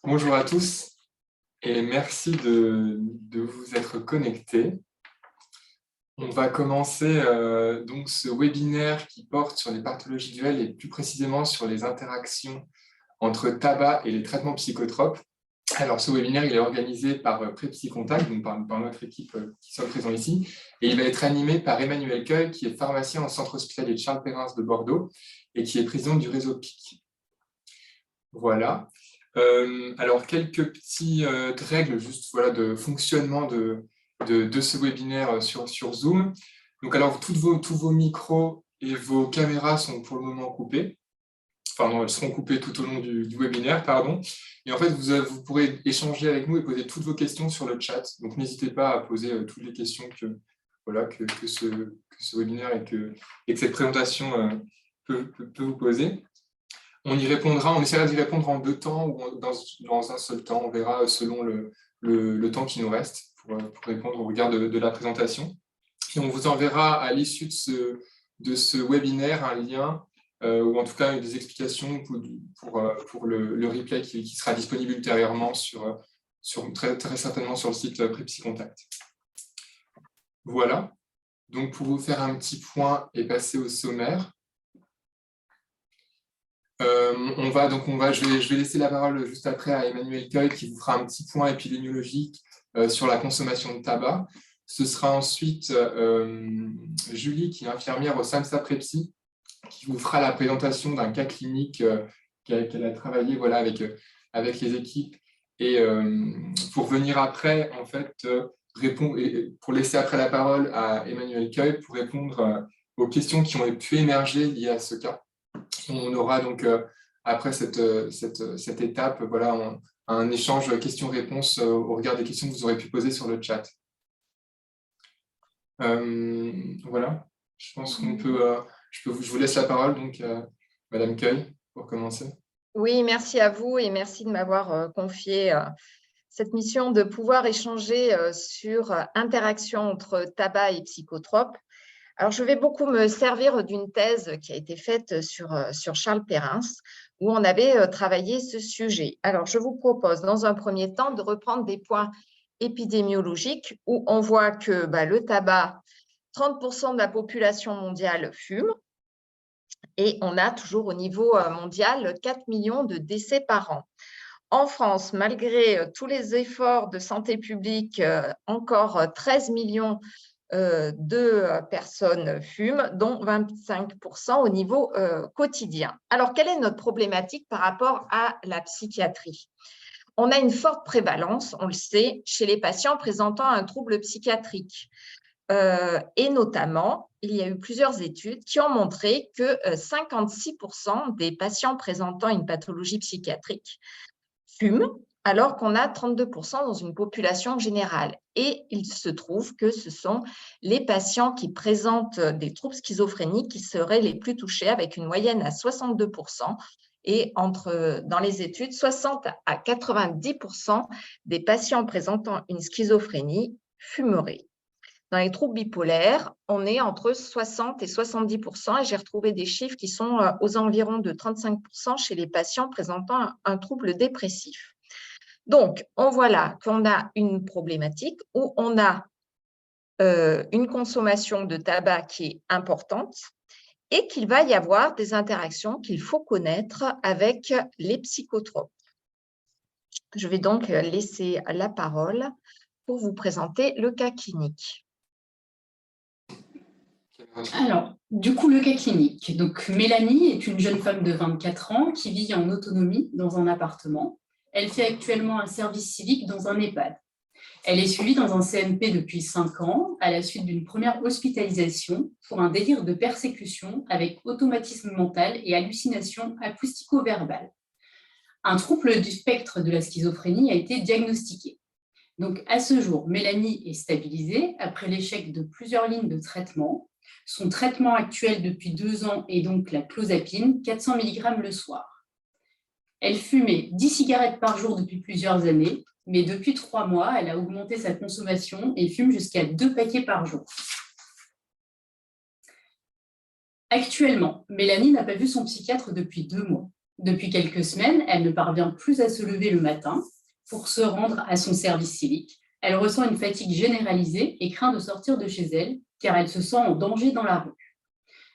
Bonjour à tous et merci de vous être connectés. On va commencer donc ce webinaire qui porte sur les pathologies duelles et plus précisément sur les interactions entre tabac et les traitements psychotropes. Alors ce webinaire il est organisé par Prépsycontact, donc par notre équipe qui sont présents ici, et il va être animé par Emmanuel Cueil qui est pharmacien au centre hospitalier de Charles Perrin de Bordeaux et qui est président du réseau PIC. Voilà. Alors, quelques petites règles juste, voilà, de fonctionnement de ce webinaire sur Zoom. Donc, alors, tous vos micros et vos caméras sont pour le moment coupés. Enfin, non, elles seront coupées tout au long du webinaire, pardon. Et en fait, vous pourrez échanger avec nous et poser toutes vos questions sur le chat. Donc, n'hésitez pas à poser toutes les questions que ce webinaire et que cette présentation peut vous poser. On essaiera d'y répondre en 2 temps ou dans un seul temps. On verra selon le temps qui nous reste pour répondre au regard de la présentation. Et on vous enverra à l'issue de ce webinaire un lien ou en tout cas des explications pour le replay qui sera disponible ultérieurement très certainement sur le site Prépsycontact. Voilà. Donc pour vous faire un petit point et passer au sommaire. Je vais laisser la parole juste après à Emmanuel Cueil qui vous fera un petit point épidémiologique sur la consommation de tabac. Ce sera ensuite Julie, qui est infirmière au SAMSA Prepsy, qui vous fera la présentation d'un cas clinique qu'elle a travaillé voilà, avec les équipes. Et pour venir après, en fait, pour laisser après la parole à Emmanuel Cueil pour répondre aux questions qui ont pu émerger liées à ce cas. On aura donc, après cette étape, voilà, un échange questions-réponses au regard des questions que vous aurez pu poser sur le chat. Voilà, je pense qu'on peut, je vous laisse la parole, donc, Madame Cueil, pour commencer. Oui, merci à vous et merci de m'avoir confié cette mission de pouvoir échanger sur interaction entre tabac et psychotropes. Alors, je vais beaucoup me servir d'une thèse qui a été faite sur Charles Perrin, où on avait travaillé ce sujet. Alors, je vous propose, dans un premier temps, de reprendre des points épidémiologiques où on voit que le tabac, 30% de la population mondiale fume, et on a toujours au niveau mondial 4 millions de décès par an. En France, malgré tous les efforts de santé publique, encore 13 millions de personnes fument, dont 25% au niveau quotidien. Alors, quelle est notre problématique par rapport à la psychiatrie? On a une forte prévalence, on le sait, chez les patients présentant un trouble psychiatrique. Et notamment, il y a eu plusieurs études qui ont montré que 56% des patients présentant une pathologie psychiatrique fument, alors qu'on a 32% dans une population générale. Et il se trouve que ce sont les patients qui présentent des troubles schizophréniques qui seraient les plus touchés, avec une moyenne à 62%, et dans les études, 60 à 90% des patients présentant une schizophrénie fumeraient. Dans les troubles bipolaires, on est entre 60 et 70%, et j'ai retrouvé des chiffres qui sont aux environs de 35% chez les patients présentant un trouble dépressif. Donc, on voit là qu'on a une problématique où on a une consommation de tabac qui est importante et qu'il va y avoir des interactions qu'il faut connaître avec les psychotropes. Je vais donc laisser la parole pour vous présenter le cas clinique. Alors, du coup, le cas clinique. Donc, Mélanie est une jeune femme de 24 ans qui vit en autonomie dans un appartement. Elle fait actuellement un service civique dans un EHPAD. Elle est suivie dans un CNP depuis 5 ans, à la suite d'une première hospitalisation pour un délire de persécution avec automatisme mental et hallucination acoustico-verbale. Un trouble du spectre de la schizophrénie a été diagnostiqué. Donc, à ce jour, Mélanie est stabilisée après l'échec de plusieurs lignes de traitement. Son traitement actuel depuis 2 ans est donc la clozapine, 400 mg le soir. Elle fumait 10 cigarettes par jour depuis plusieurs années, mais depuis 3 mois, elle a augmenté sa consommation et fume jusqu'à 2 paquets par jour. Actuellement, Mélanie n'a pas vu son psychiatre depuis 2 mois. Depuis quelques semaines, elle ne parvient plus à se lever le matin pour se rendre à son service civique. Elle ressent une fatigue généralisée et craint de sortir de chez elle car elle se sent en danger dans la rue.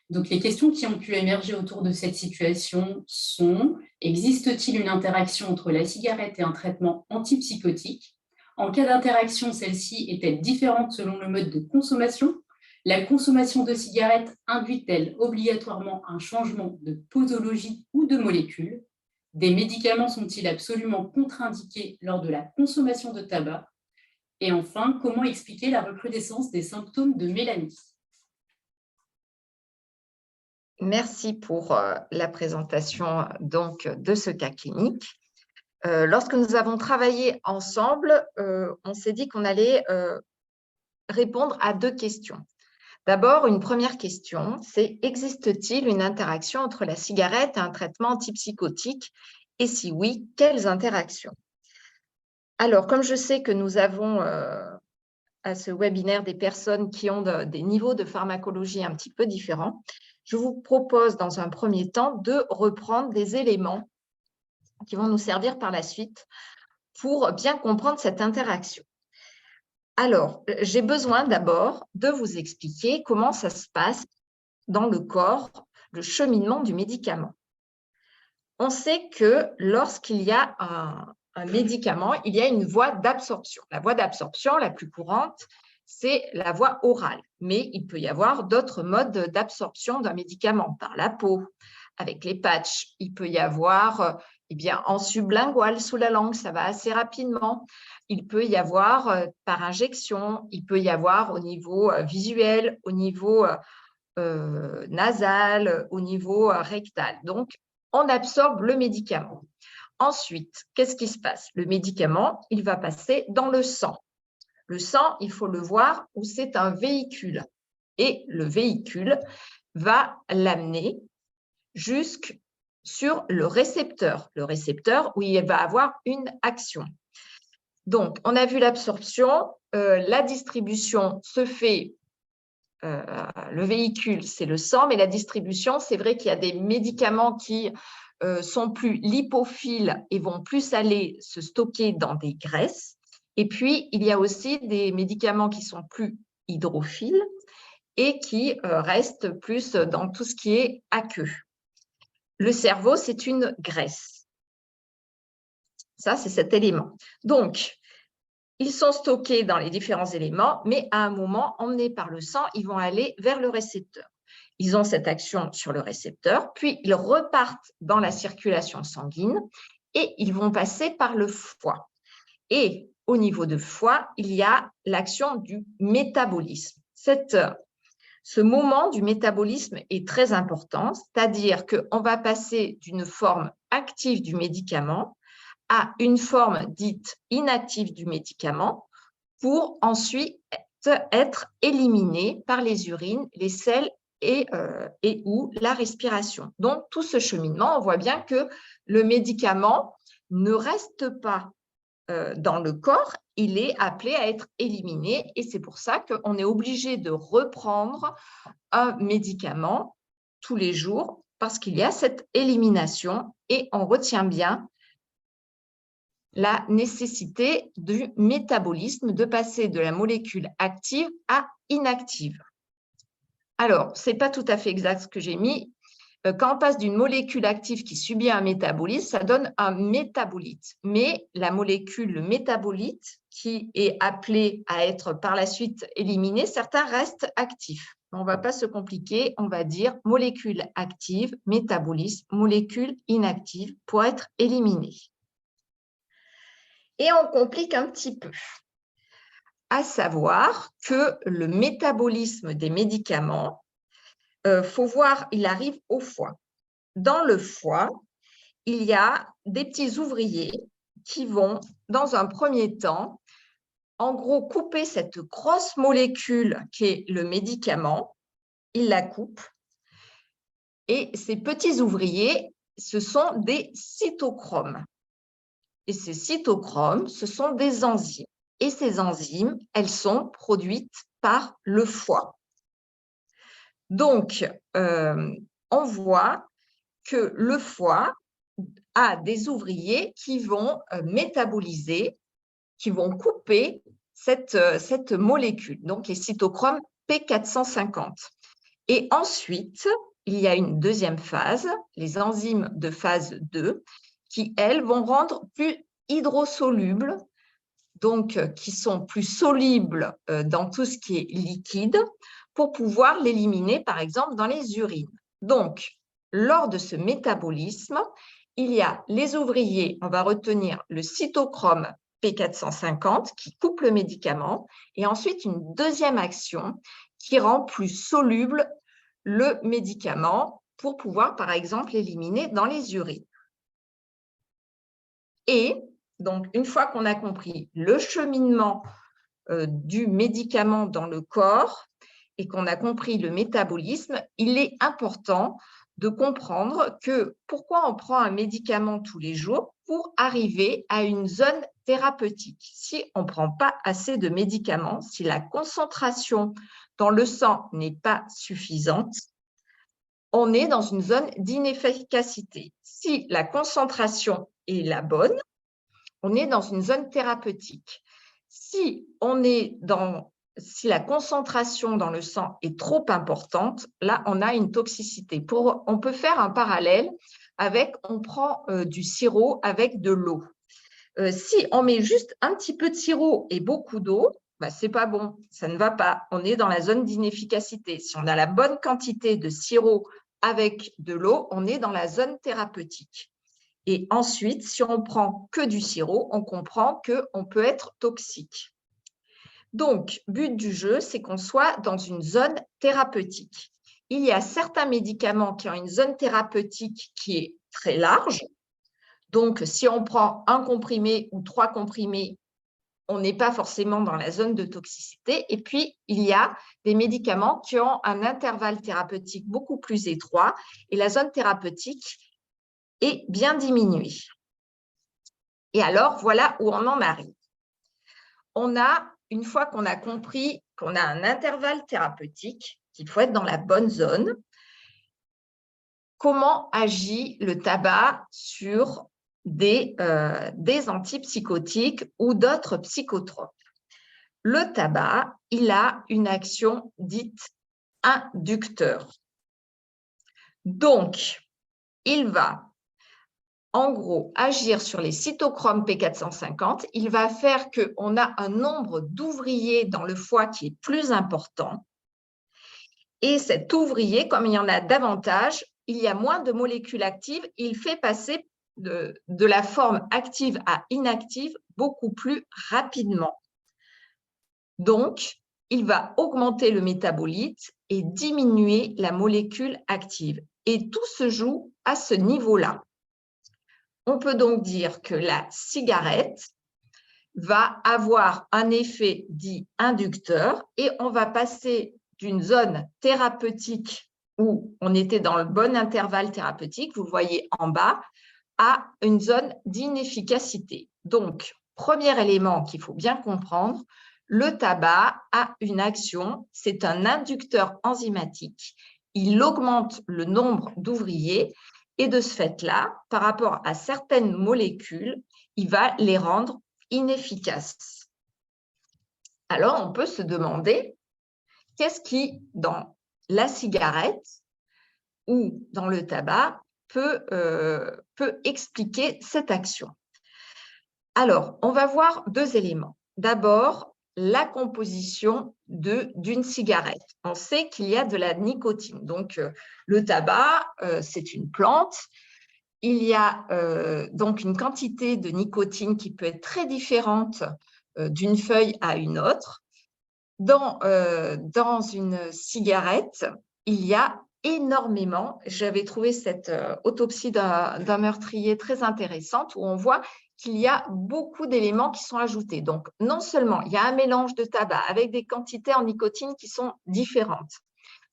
Donc, les questions qui ont pu émerger autour de cette situation sont: existe-t-il une interaction entre la cigarette et un traitement antipsychotique? En cas d'interaction, celle-ci est-elle différente selon le mode de consommation? La consommation de cigarettes induit-elle obligatoirement un changement de posologie ou de molécule? Des médicaments sont-ils absolument contre-indiqués lors de la consommation de tabac? Et enfin, comment expliquer la recrudescence des symptômes de mélanie? Merci pour la présentation donc, de ce cas clinique. Lorsque nous avons travaillé ensemble, on s'est dit qu'on allait répondre à 2 questions. D'abord, une première question, c'est: existe-t-il une interaction entre la cigarette et un traitement antipsychotique? Et si oui, quelles interactions? Alors, comme je sais que nous avons à ce webinaire des personnes qui ont des niveaux de pharmacologie un petit peu différents, je vous propose dans un premier temps de reprendre des éléments qui vont nous servir par la suite pour bien comprendre cette interaction. Alors, j'ai besoin d'abord de vous expliquer comment ça se passe dans le corps, le cheminement du médicament. On sait que lorsqu'il y a un médicament, il y a une voie d'absorption. La voie d'absorption la plus courante, c'est la voie orale. Mais il peut y avoir d'autres modes d'absorption d'un médicament, par la peau, avec les patchs. Il peut y avoir en sublingual, sous la langue, ça va assez rapidement. Il peut y avoir par injection, il peut y avoir au niveau visuel, au niveau nasal, au niveau rectal. Donc, on absorbe le médicament. Ensuite, qu'est-ce qui se passe? Le médicament, il va passer dans le sang. Le sang, il faut le voir où c'est un véhicule. Et le véhicule va l'amener jusque sur le récepteur où il va avoir une action. Donc, on a vu l'absorption, la distribution se fait, le véhicule, c'est le sang, mais la distribution, c'est vrai qu'il y a des médicaments qui sont plus lipophiles et vont plus aller se stocker dans des graisses. Et puis, il y a aussi des médicaments qui sont plus hydrophiles et qui restent plus dans tout ce qui est aqueux. Le cerveau, c'est une graisse. Ça, c'est cet élément. Donc, ils sont stockés dans les différents éléments, mais à un moment, emmenés par le sang, ils vont aller vers le récepteur. Ils ont cette action sur le récepteur, puis ils repartent dans la circulation sanguine et ils vont passer par le foie. Et au niveau du foie, il y a l'action du métabolisme. Ce moment du métabolisme est très important, c'est-à-dire qu'on va passer d'une forme active du médicament à une forme dite inactive du médicament pour ensuite être éliminé par les urines, les selles et ou la respiration. Donc, tout ce cheminement, on voit bien que le médicament ne reste pas dans le corps, il est appelé à être éliminé et c'est pour ça qu'on est obligé de reprendre un médicament tous les jours parce qu'il y a cette élimination et on retient bien la nécessité du métabolisme, de passer de la molécule active à inactive. Alors, ce n'est pas tout à fait exact ce que j'ai mis. Quand on passe d'une molécule active qui subit un métabolisme, ça donne un métabolite. Mais la molécule, le métabolite, qui est appelé à être par la suite éliminé, certains restent actifs. On ne va pas se compliquer, on va dire molécule active, métabolisme, molécule inactive pour être éliminée. Et on complique un petit peu, à savoir que le métabolisme des médicaments, faut voir, il arrive au foie. Dans le foie, il y a des petits ouvriers qui vont, dans un premier temps, en gros, couper cette grosse molécule qui est le médicament. Ils la coupent. Et ces petits ouvriers, ce sont des cytochromes. Et ces cytochromes, ce sont des enzymes. Et ces enzymes, elles sont produites par le foie. Donc, on voit que le foie, à des ouvriers qui vont métaboliser, qui vont couper cette molécule, donc les cytochromes P450. Et ensuite, il y a une deuxième phase, les enzymes de phase 2, qui, elles, vont rendre plus hydrosolubles, donc qui sont plus solubles dans tout ce qui est liquide, pour pouvoir l'éliminer, par exemple, dans les urines. Donc, lors de ce métabolisme, il y a les ouvriers, on va retenir le cytochrome P450 qui coupe le médicament, et ensuite une deuxième action qui rend plus soluble le médicament pour pouvoir, par exemple, l'éliminer dans les urines. Et donc, une fois qu'on a compris le cheminement du médicament dans le corps et qu'on a compris le métabolisme, il est important de comprendre que pourquoi on prend un médicament tous les jours pour arriver à une zone thérapeutique. Si on ne prend pas assez de médicaments, si la concentration dans le sang n'est pas suffisante, on est dans une zone d'inefficacité. Si la concentration est la bonne, on est dans une zone thérapeutique. Si la concentration dans le sang est trop importante, là, on a une toxicité. On peut faire un parallèle avec, on prend du sirop avec de l'eau. Si on met juste un petit peu de sirop et beaucoup d'eau, ce n'est pas bon, ça ne va pas. On est dans la zone d'inefficacité. Si on a la bonne quantité de sirop avec de l'eau, on est dans la zone thérapeutique. Et ensuite, si on prend que du sirop, on comprend qu'on peut être toxique. Donc, but du jeu, c'est qu'on soit dans une zone thérapeutique. Il y a certains médicaments qui ont une zone thérapeutique qui est très large. Donc, si on prend un comprimé ou 3 comprimés, on n'est pas forcément dans la zone de toxicité. Et puis, il y a des médicaments qui ont un intervalle thérapeutique beaucoup plus étroit et la zone thérapeutique est bien diminuée. Et alors, voilà où on en arrive. Une fois qu'on a compris qu'on a un intervalle thérapeutique, qu'il faut être dans la bonne zone, comment agit le tabac sur des antipsychotiques ou d'autres psychotropes? Le tabac, il a une action dite inducteur. Donc, il va en gros agir sur les cytochromes P450. Il va faire qu'on a un nombre d'ouvriers dans le foie qui est plus important. Et cet ouvrier, comme il y en a davantage, il y a moins de molécules actives. Il fait passer de la forme active à inactive beaucoup plus rapidement. Donc, il va augmenter le métabolite et diminuer la molécule active. Et tout se joue à ce niveau-là. On peut donc dire que la cigarette va avoir un effet dit inducteur et on va passer d'une zone thérapeutique où on était dans le bon intervalle thérapeutique, vous le voyez en bas, à une zone d'inefficacité. Donc, premier élément qu'il faut bien comprendre, le tabac a une action, c'est un inducteur enzymatique. Il augmente le nombre d'ouvriers et de ce fait-là, par rapport à certaines molécules, il va les rendre inefficaces. Alors, on peut se demander, qu'est-ce qui, dans la cigarette ou dans le tabac, peut expliquer cette action? Alors, on va voir 2 éléments. D'abord, la composition d'une cigarette. On sait qu'il y a de la nicotine. Donc, le tabac, c'est une plante. Il y a donc une quantité de nicotine qui peut être très différente d'une feuille à une autre. Dans une cigarette, il y a énormément, j'avais trouvé cette autopsie d'un meurtrier très intéressante où on voit qu'il y a beaucoup d'éléments qui sont ajoutés. Donc, non seulement il y a un mélange de tabac avec des quantités en nicotine qui sont différentes.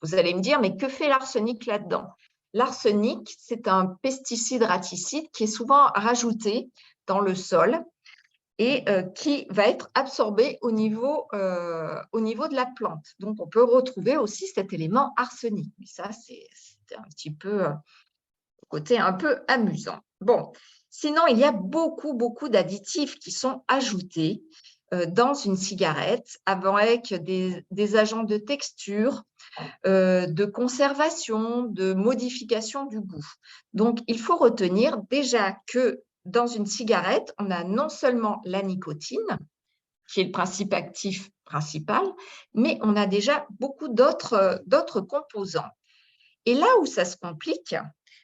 Vous allez me dire, mais que fait l'arsenic là-dedans? L'arsenic, c'est un pesticide raticide qui est souvent rajouté dans le sol et qui va être absorbé au niveau de la plante. Donc, on peut retrouver aussi cet élément arsenic. Mais ça, c'est un petit peu côté un peu amusant. Bon, sinon, il y a beaucoup d'additifs qui sont ajoutés dans une cigarette avec des agents de texture, de conservation, de modification du goût. Donc, il faut retenir déjà que dans une cigarette, on a non seulement la nicotine, qui est le principe actif principal, mais on a déjà beaucoup d'autres composants. Et là où ça se complique,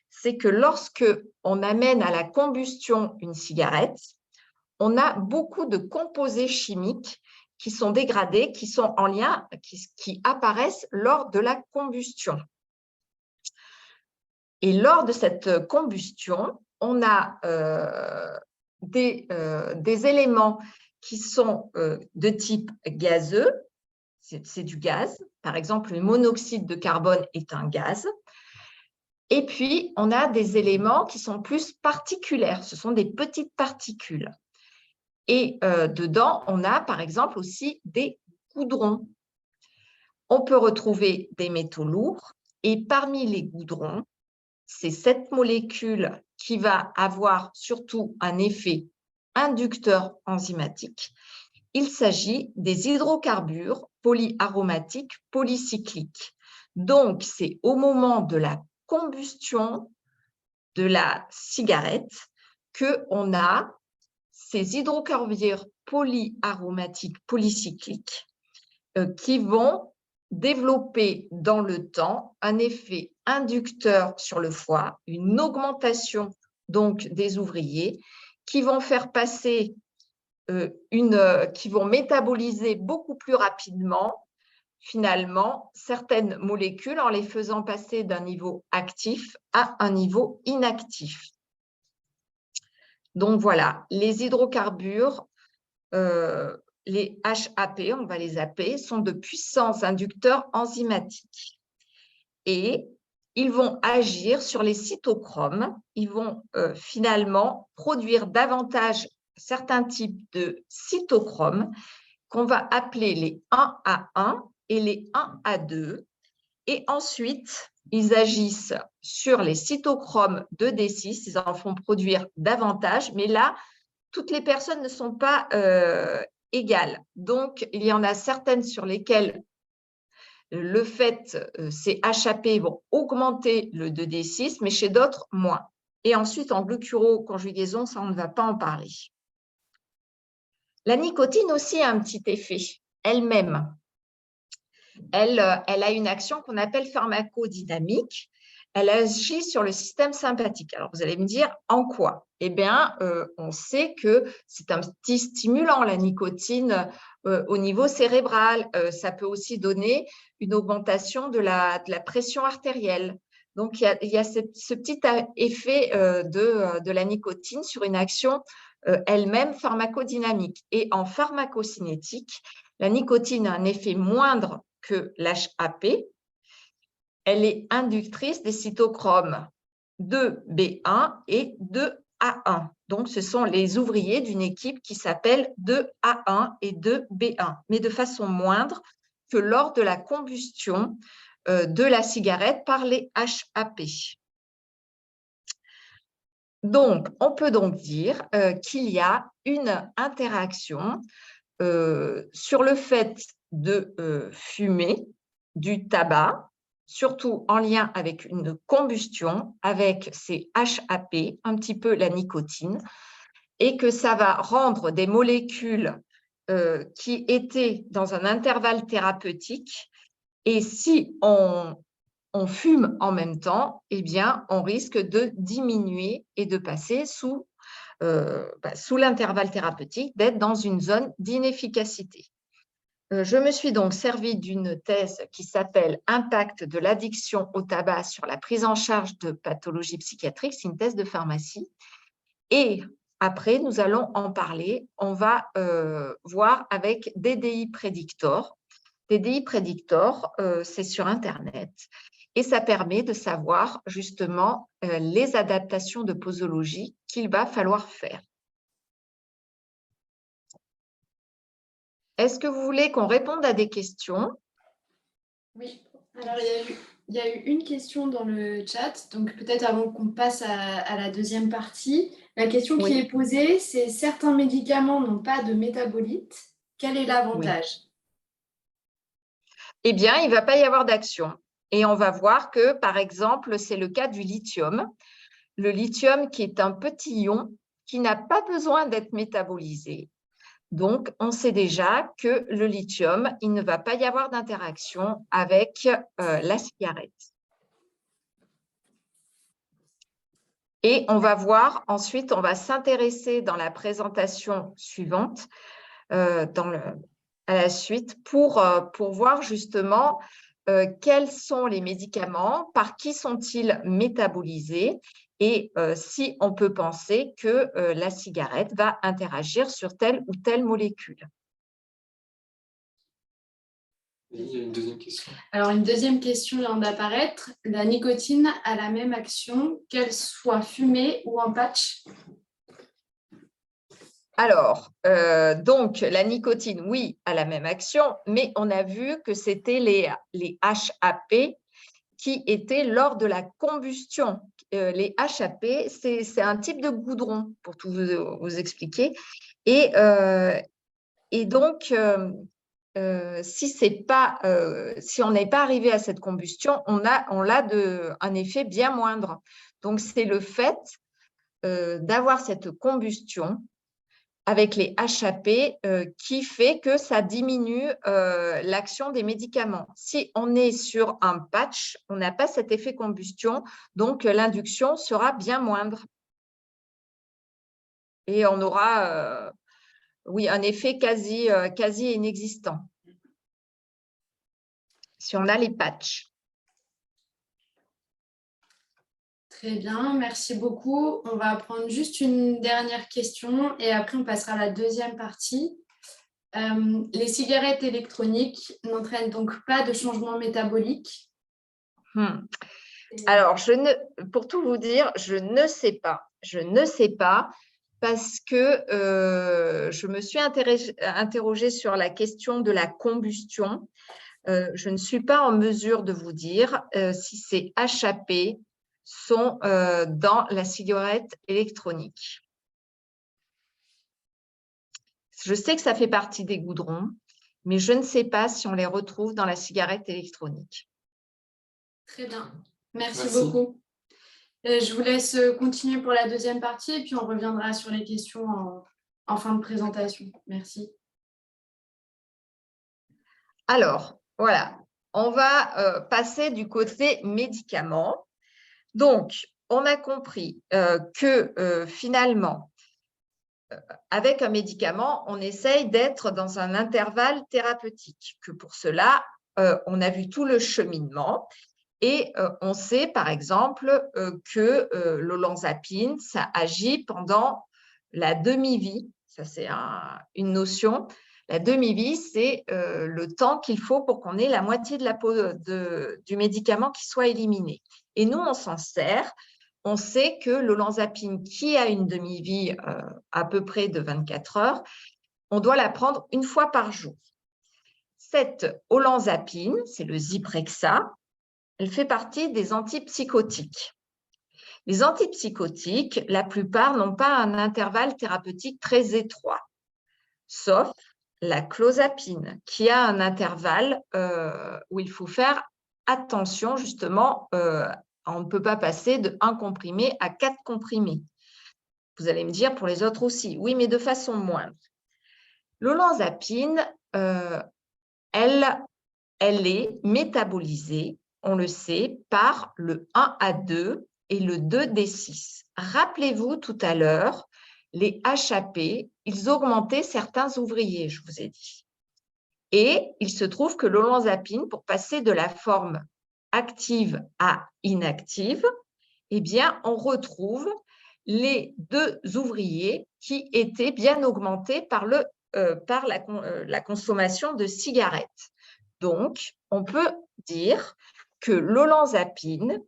c'est que lorsque on amène à la combustion une cigarette, on a beaucoup de composés chimiques qui sont dégradés, qui sont en lien, qui apparaissent lors de la combustion. Et lors de cette combustion, on a des éléments qui sont de type gazeux, c'est du gaz. Par exemple, le monoxyde de carbone est un gaz. Et puis, on a des éléments qui sont plus particulaires, ce sont des petites particules. Et dedans, on a par exemple aussi des goudrons. On peut retrouver des métaux lourds et parmi les goudrons, c'est cette molécule qui va avoir surtout un effet inducteur enzymatique. Il s'agit des hydrocarbures polyaromatiques polycycliques. Donc, c'est au moment de la combustion de la cigarette qu'on a ces hydrocarbures polyaromatiques polycycliques qui vont développer dans le temps un effet inducteur sur le foie, une augmentation donc des ouvriers qui vont faire passer qui vont métaboliser beaucoup plus rapidement finalement certaines molécules en les faisant passer d'un niveau actif à un niveau inactif. Donc voilà, les hydrocarbures, les HAP, on va les appeler, sont de puissants inducteurs enzymatiques. Et ils vont agir sur les cytochromes, ils vont finalement produire davantage certains types de cytochromes qu'on va appeler les 1A1 et les 1A2. Et ensuite, ils agissent sur les cytochromes 2D6, ils en font produire davantage, mais là, toutes les personnes ne sont pas égales. Donc, il y en a certaines sur lesquelles le fait, ces HAP vont augmenter le 2D6, mais chez d'autres, moins. Et ensuite, en glucuroconjugaison, ça, on ne va pas en parler. La nicotine aussi a un petit effet, elle-même. Elle a une action qu'on appelle pharmacodynamique. Elle agit sur le système sympathique. Alors, vous allez me dire, en quoi? Eh bien, on sait que c'est un petit stimulant, la nicotine, au niveau cérébral. Ça peut aussi donner une augmentation de la pression artérielle. Donc, il y a ce petit effet de la nicotine sur une action elle-même pharmacodynamique. Et en pharmacocinétique, la nicotine a un effet moindre que l'HAP. Elle est inductrice des cytochromes 2B1 et 2A1. Donc, ce sont les ouvriers d'une équipe qui s'appelle 2A1 et 2B1, mais de façon moindre que lors de la combustion de la cigarette par les HAP. Donc, on peut donc dire qu'il y a une interaction sur le fait de fumer du tabac, surtout en lien avec une combustion, avec ces HAP, un petit peu la nicotine, et que ça va rendre des molécules qui étaient dans un intervalle thérapeutique. Et si on fume en même temps, eh bien, on risque de diminuer et de passer sous l'intervalle thérapeutique, d'être dans une zone d'inefficacité. Je me suis donc servi d'une thèse qui s'appelle « Impact de l'addiction au tabac sur la prise en charge de pathologies psychiatriques ». C'est une thèse de pharmacie. Et après, nous allons en parler. On va voir avec DDI Predictor. DDI Predictor, c'est sur Internet. Et ça permet de savoir justement les adaptations de posologie qu'il va falloir faire. Est-ce que vous voulez qu'on réponde à des questions? Oui. Alors, il y a eu Il y a eu une question dans le chat, donc peut-être avant qu'on passe à la deuxième partie. La question qui est posée, c'est certains médicaments n'ont pas de métabolite. Quel est l'avantage? Eh bien, il ne va pas y avoir d'action. Et on va voir que, par exemple, c'est le cas du lithium. Le lithium qui est un petit ion qui n'a pas besoin d'être métabolisé. Donc, on sait déjà que le lithium, il ne va pas y avoir d'interaction avec la cigarette. Et on va voir, ensuite, on va s'intéresser dans la présentation suivante, à la suite, pour voir justement quels sont les médicaments, par qui sont-ils métabolisés et si on peut penser que la cigarette va interagir sur telle ou telle molécule. Il y a une deuxième question. Alors, une deuxième question vient d'apparaître. La nicotine a la même action, qu'elle soit fumée ou en patch? Alors, donc, la nicotine, oui, a la même action, mais on a vu que c'était les HAP qui étaient lors de la combustion. Les HAP, c'est un type de goudron, pour tout vous expliquer. Et donc, si on n'est pas arrivé à cette combustion, on a un effet bien moindre. Donc, c'est le fait d'avoir cette combustion avec les HAP qui fait que ça diminue l'action des médicaments. Si on est sur un patch, on n'a pas cet effet combustion, donc l'induction sera bien moindre. Et on aura un effet quasi inexistant si on a les patchs. Très bien, merci beaucoup. On va prendre juste une dernière question et après on passera à la deuxième partie. Les cigarettes électroniques n'entraînent donc pas de changement métabolique? Alors, pour tout vous dire, je ne sais pas. Je ne sais pas parce que je me suis interrogée sur la question de la combustion. Je ne suis pas en mesure de vous dire si ces HAP sont dans la cigarette électronique. Je sais que ça fait partie des goudrons, mais je ne sais pas si on les retrouve dans la cigarette électronique. Très bien, merci beaucoup. Je vous laisse continuer pour la deuxième partie et puis on reviendra sur les questions en fin de présentation. Merci. Alors, voilà, on va passer du côté médicaments. Donc, on a compris que finalement, avec un médicament, on essaye d'être dans un intervalle thérapeutique, que pour cela, on a vu tout le cheminement et on sait par exemple que l'olanzapine, ça agit pendant la demi-vie, ça c'est une notion. La demi-vie, c'est le temps qu'il faut pour qu'on ait la moitié de la peau du médicament qui soit éliminé. Et nous, on s'en sert. On sait que l'olanzapine, qui a une demi-vie à peu près de 24 heures, on doit la prendre une fois par jour. Cette olanzapine, c'est le Zyprexa, elle fait partie des antipsychotiques. Les antipsychotiques, la plupart n'ont pas un intervalle thérapeutique très étroit, sauf la clozapine, qui a un intervalle où il faut faire attention, justement, on ne peut pas passer de 1 comprimé à 4 comprimés. Vous allez me dire pour les autres aussi, oui, mais de façon moindre. L'olanzapine, elle est métabolisée, on le sait, par le 1A2 et le 2D6. Rappelez-vous tout à l'heure, les HAP, ils augmentaient certains ouvriers, je vous ai dit. Et il se trouve que l'olanzapine, pour passer de la forme active à inactive, eh bien, on retrouve les 2 ouvriers qui étaient bien augmentés par la consommation de cigarettes. Donc, on peut dire que l'olanzapine,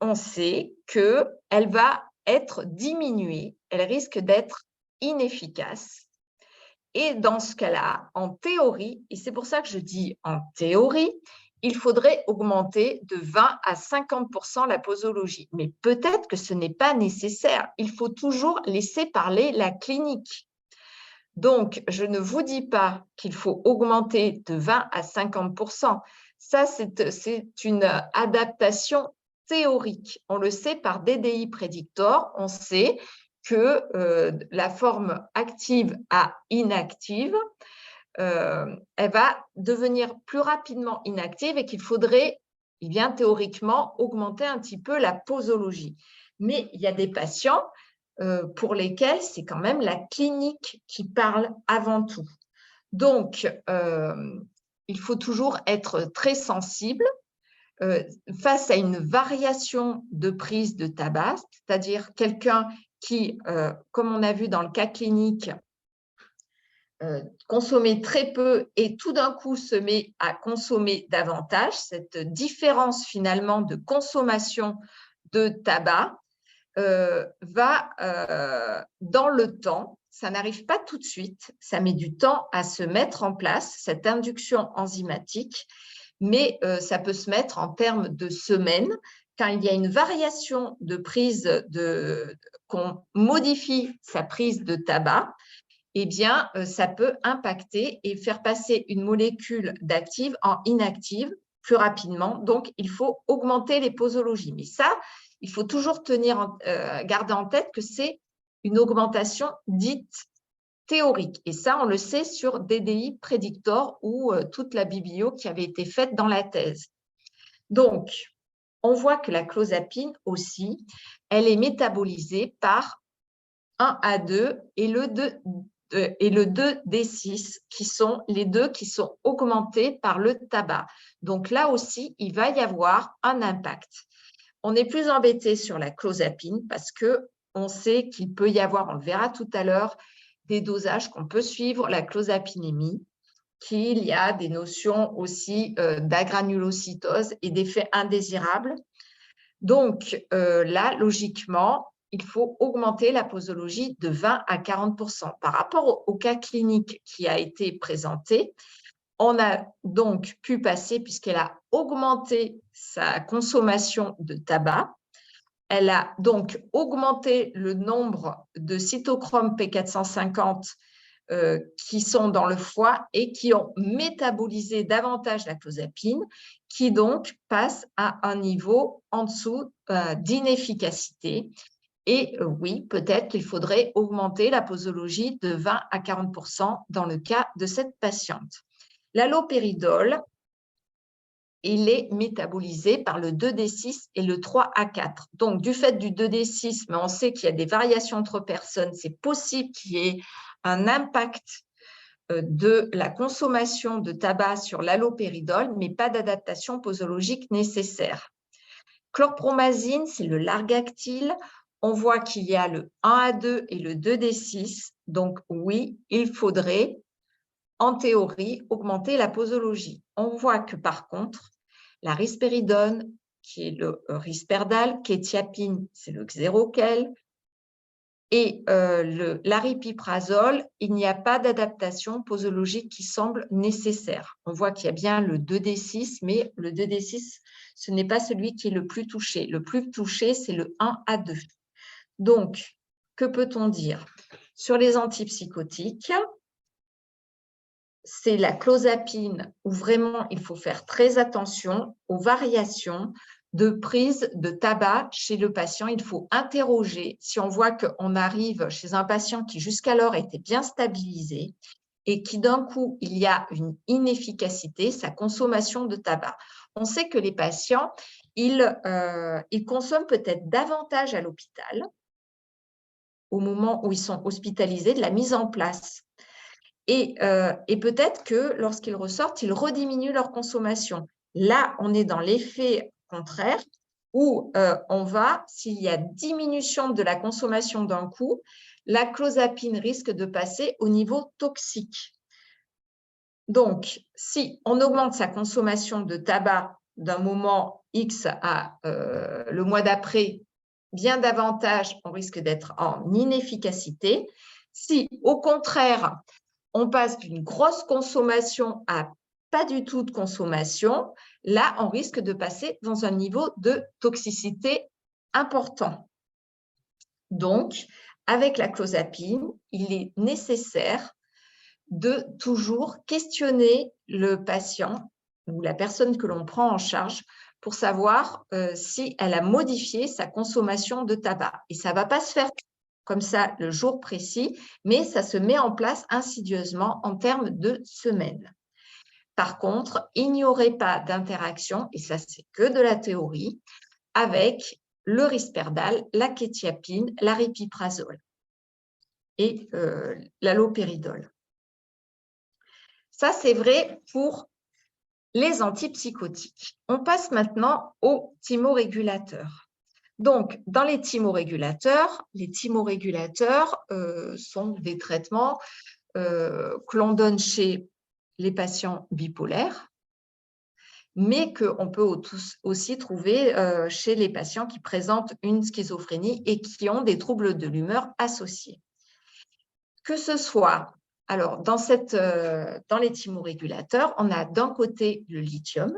on sait qu'elle va être diminuée, elle risque d'être inefficace. Et dans ce cas-là, en théorie, et c'est pour ça que je dis en théorie, il faudrait augmenter de 20 à 50% la posologie. Mais peut-être que ce n'est pas nécessaire. Il faut toujours laisser parler la clinique. Donc, je ne vous dis pas qu'il faut augmenter de 20 à 50%. Ça, c'est une adaptation théorique. On le sait par DDI Predictor, on sait que la forme active à inactive, elle va devenir plus rapidement inactive et qu'il faudrait, théoriquement, augmenter un petit peu la posologie. Mais il y a des patients pour lesquels c'est quand même la clinique qui parle avant tout. Donc, il faut toujours être très sensible face à une variation de prise de tabac, c'est-à-dire quelqu'un qui, comme on a vu dans le cas clinique, consommait très peu et tout d'un coup se met à consommer davantage, cette différence finalement de consommation de tabac va dans le temps, ça n'arrive pas tout de suite, ça met du temps à se mettre en place, cette induction enzymatique, mais ça peut se mettre en termes de semaines, quand il y a une variation de prise, qu'on modifie sa prise de tabac, eh bien, ça peut impacter et faire passer une molécule d'active en inactive plus rapidement. Donc, il faut augmenter les posologies. Mais ça, il faut toujours garder en tête que c'est une augmentation dite théorique. Et ça, on le sait sur DDI Predictor ou toute la biblio qui avait été faite dans la thèse. Donc, on voit que la clozapine aussi, elle est métabolisée par 1A2 et le 2D6, qui sont les deux qui sont augmentés par le tabac. Donc là aussi, il va y avoir un impact. On est plus embêté sur la clozapine parce qu'on sait qu'il peut y avoir, on le verra tout à l'heure, des dosages qu'on peut suivre, la clozapinémie, qu'il y a des notions aussi d'agranulocytose et d'effets indésirables. Donc là, logiquement, il faut augmenter la posologie de 20 à 40%. Par rapport au cas clinique qui a été présenté, on a donc pu passer, puisqu'elle a augmenté sa consommation de tabac, elle a donc augmenté le nombre de cytochromes P450 qui sont dans le foie et qui ont métabolisé davantage la clozapine, qui donc passe à un niveau en dessous d'inefficacité. Et oui, peut-être qu'il faudrait augmenter la posologie de 20 à 40% dans le cas de cette patiente. L'allopéridol, il est métabolisé par le 2D6 et le 3A4. Donc, du fait du 2D6, mais on sait qu'il y a des variations entre personnes, c'est possible qu'il y ait un impact de la consommation de tabac sur l'allopéridol, mais pas d'adaptation posologique nécessaire. Chlorpromazine, c'est le largactyle. On voit qu'il y a le 1A2 et le 2D6. Donc, oui, il faudrait, en théorie, augmenter la posologie. On voit que, par contre, la risperidone, qui est le risperdal, kétiapine, c'est le xéroquel, et l'aripiprazole, il n'y a pas d'adaptation posologique qui semble nécessaire. On voit qu'il y a bien le 2D6, mais le 2D6, ce n'est pas celui qui est le plus touché. Le plus touché, c'est le 1A2. Donc, que peut-on dire? Sur les antipsychotiques, c'est la clozapine où vraiment il faut faire très attention aux variations de prise de tabac chez le patient. Il faut interroger si on voit qu'on arrive chez un patient qui jusqu'alors était bien stabilisé et qui d'un coup, il y a une inefficacité, sa consommation de tabac. On sait que les patients, ils consomment peut-être davantage à l'hôpital au moment où ils sont hospitalisés, de la mise en place. Et peut-être que lorsqu'ils ressortent, ils rediminuent leur consommation. Là, on est dans l'effet contraire où on va, s'il y a diminution de la consommation d'un coup, la clozapine risque de passer au niveau toxique. Donc, si on augmente sa consommation de tabac d'un moment X à le mois d'après, bien davantage, on risque d'être en inefficacité. Si, au contraire, on passe d'une grosse consommation à pas du tout de consommation, là, on risque de passer dans un niveau de toxicité important. Donc, avec la clozapine, il est nécessaire de toujours questionner le patient ou la personne que l'on prend en charge pour savoir si elle a modifié sa consommation de tabac. Et ça ne va pas se faire comme ça le jour précis, mais ça se met en place insidieusement en termes de semaines. Par contre, il n'y aurait pas d'interaction, et ça c'est que de la théorie, avec le risperdal, la quétiapine, l'aripiprazole et l'halopéridol. Ça, c'est vrai pour les antipsychotiques. On passe maintenant aux thymorégulateurs. Donc, dans les thymorégulateurs sont des traitements que l'on donne chez les patients bipolaires, mais qu'on peut aussi trouver chez les patients qui présentent une schizophrénie et qui ont des troubles de l'humeur associés. Que ce soit, alors dans les thymorégulateurs, on a d'un côté le lithium.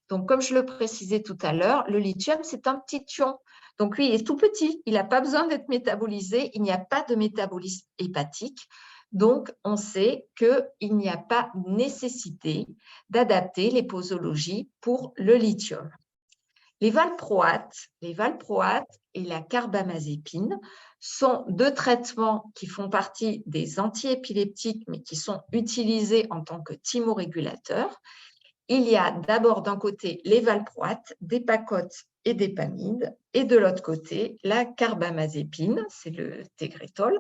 Donc, comme je le précisais tout à l'heure, le lithium, c'est un petit ion. Donc, lui, il est tout petit, il n'a pas besoin d'être métabolisé, il n'y a pas de métabolisme hépatique. Donc, on sait qu'il n'y a pas nécessité d'adapter les posologies pour le lithium. Les valproates et la carbamazépine sont deux traitements qui font partie des antiépileptiques, mais qui sont utilisés en tant que thymorégulateurs. Il y a d'abord d'un côté les valproates, des pacotes et des pamides, et de l'autre côté la carbamazépine, c'est le Tegretol.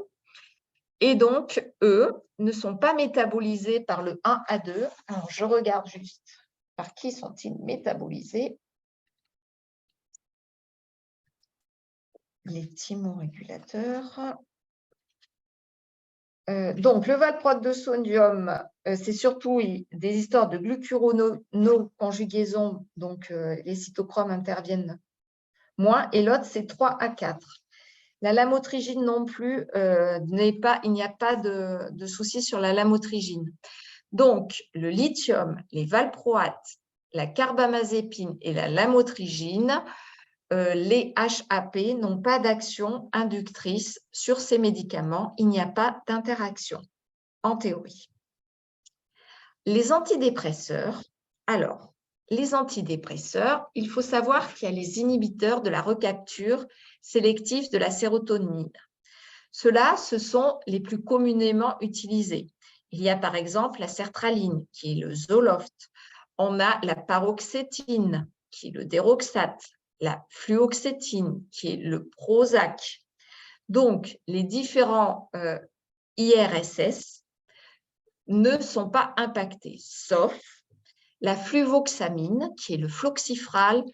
Et donc, eux ne sont pas métabolisés par le 1A2. Alors, je regarde juste par qui sont-ils métabolisés. Les thymorégulateurs. Donc, le valproate de sodium, c'est surtout des histoires de glucurono-conjugaison, donc les cytochromes interviennent moins, et l'autre, c'est 3A4. La lamotrigine non plus, il n'y a pas de souci sur la lamotrigine. Donc, le lithium, les valproates, la carbamazépine et la lamotrigine, les HAP n'ont pas d'action inductrice sur ces médicaments. Il n'y a pas d'interaction, en théorie. Les antidépresseurs, alors, les antidépresseurs, il faut savoir qu'il y a les inhibiteurs de la recapture sélective de la sérotonine. Ceux-là, ce sont les plus communément utilisés. Il y a par exemple la sertraline, qui est le Zoloft. On a la paroxétine, qui est le Deroxate. La fluoxétine, qui est le Prozac. Donc, les différents IRSS ne sont pas impactés, sauf la fluvoxamine, qui est le floxifral,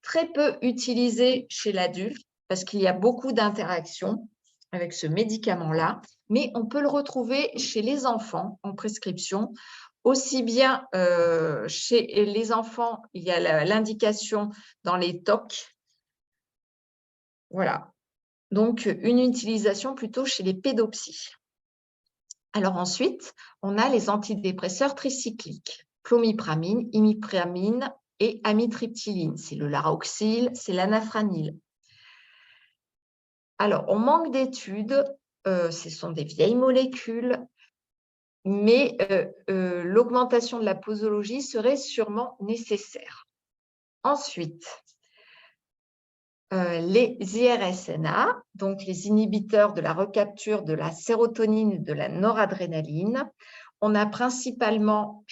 très peu utilisé chez l'adulte, parce qu'il y a beaucoup d'interactions avec ce médicament-là, mais on peut le retrouver chez les enfants en prescription. Aussi bien chez les enfants, il y a l'indication dans les TOC. Voilà. Donc, une utilisation plutôt chez les pédopsies. Alors ensuite, on a les antidépresseurs tricycliques. Clomipramine, imipramine et amitriptyline. C'est le Laroxyl, c'est l'anafranil. Alors, on manque d'études. Ce sont des vieilles molécules. Mais l'augmentation de la posologie serait sûrement nécessaire. Ensuite, les IRSNA, donc les inhibiteurs de la recapture de la sérotonine et de la noradrénaline. On a principalement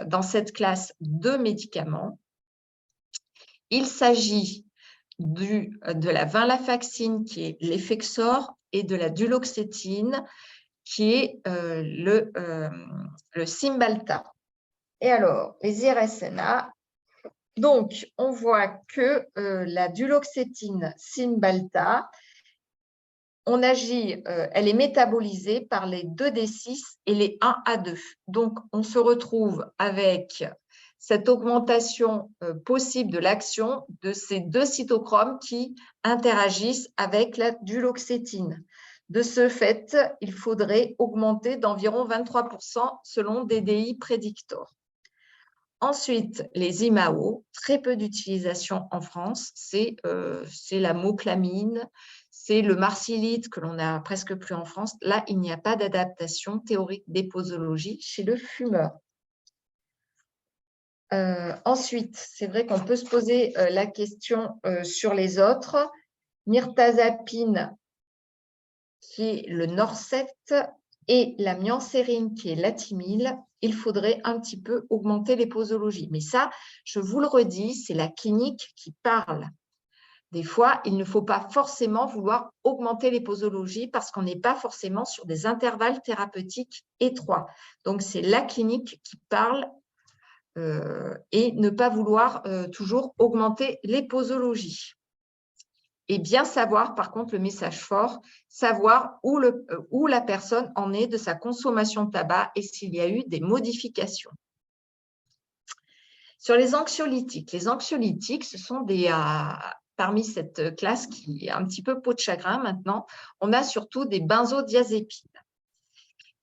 dans cette classe 2 médicaments. Il s'agit de la venlafaxine, qui est l'Effexor, et de la duloxétine, qui est le Cymbalta. Et alors, les IRSNA, donc, on voit que la duloxétine Cymbalta, elle est métabolisée par les 2D6 et les 1A2. Donc, on se retrouve avec cette augmentation possible de l'action de ces deux cytochromes qui interagissent avec la duloxétine. De ce fait, il faudrait augmenter d'environ 23% selon DDI Predictor. Ensuite, les IMAO, très peu d'utilisation en France, c'est la moclamine, c'est le marsilite que l'on n'a presque plus en France. Là, il n'y a pas d'adaptation théorique des posologies chez le fumeur. Ensuite, c'est vrai qu'on peut se poser la question sur les autres. Mirtazapine, qui est le Norcept, et la myancérine, qui est l'atimile, il faudrait un petit peu augmenter les posologies. Mais ça, je vous le redis, c'est la clinique qui parle. Des fois, il ne faut pas forcément vouloir augmenter les posologies parce qu'on n'est pas forcément sur des intervalles thérapeutiques étroits. Donc, c'est la clinique qui parle et ne pas vouloir toujours augmenter les posologies. Et bien savoir, par contre, le message fort, savoir où la personne en est de sa consommation de tabac et s'il y a eu des modifications. Sur les anxiolytiques, ce sont parmi cette classe qui est un petit peu peau de chagrin maintenant, on a surtout des benzodiazépines.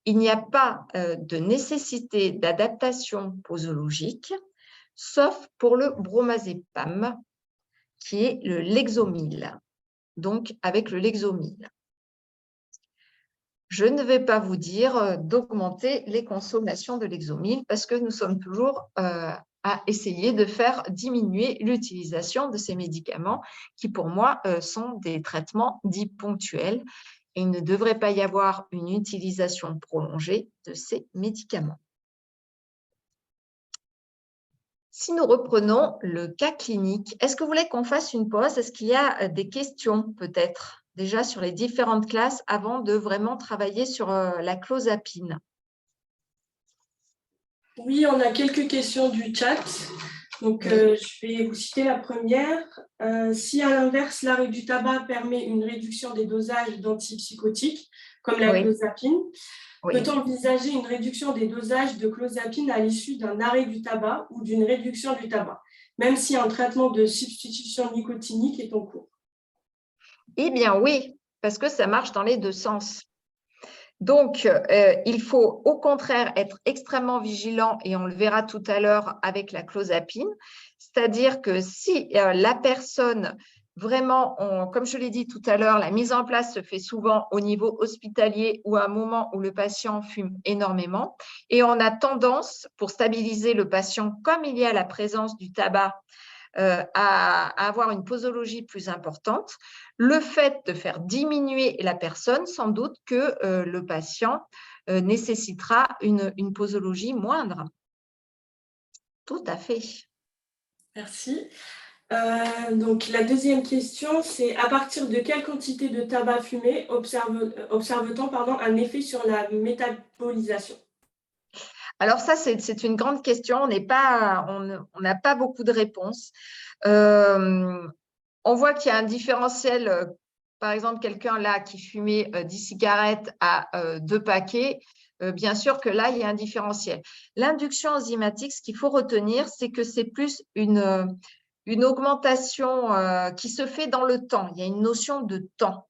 Il n'y a pas de nécessité d'adaptation posologique, sauf pour le bromazépam, qui est le Lexomil. Donc, avec le Lexomil. Je ne vais pas vous dire d'augmenter les consommations de Lexomil parce que nous sommes toujours à essayer de faire diminuer l'utilisation de ces médicaments qui, pour moi, sont des traitements dits ponctuels et il ne devrait pas y avoir une utilisation prolongée de ces médicaments. Si nous reprenons le cas clinique, est-ce que vous voulez qu'on fasse une pause? Est-ce qu'il y a des questions peut-être déjà sur les différentes classes avant de vraiment travailler sur la clozapine? Oui, on a quelques questions du chat. Donc, je vais vous citer la première. Si à l'inverse, l'arrêt du tabac permet une réduction des dosages d'antipsychotiques, comme la clozapine, peut-on envisager une réduction des dosages de clozapine à l'issue d'un arrêt du tabac ou d'une réduction du tabac, même si un traitement de substitution nicotinique est en cours? Eh bien oui, parce que ça marche dans les deux sens. Donc, il faut au contraire être extrêmement vigilant et on le verra tout à l'heure avec la clozapine. C'est-à-dire que si la personne, vraiment, comme je l'ai dit tout à l'heure, la mise en place se fait souvent au niveau hospitalier ou à un moment où le patient fume énormément et on a tendance, pour stabiliser le patient, comme il y a la présence du tabac, à avoir une posologie plus importante. Le fait de faire diminuer la personne, sans doute que le patient nécessitera une posologie moindre. Tout à fait. Merci. Donc, la deuxième question, c'est à partir de quelle quantité de tabac fumé observe-t-on un effet sur la métabolisation? Alors ça, c'est une grande question. On n'a pas beaucoup de réponses. On voit qu'il y a un différentiel. Par exemple, quelqu'un là qui fumait 10 cigarettes à 2 paquets, bien sûr que là, il y a un différentiel. L'induction enzymatique, ce qu'il faut retenir, c'est que c'est plus une augmentation qui se fait dans le temps. Il y a une notion de temps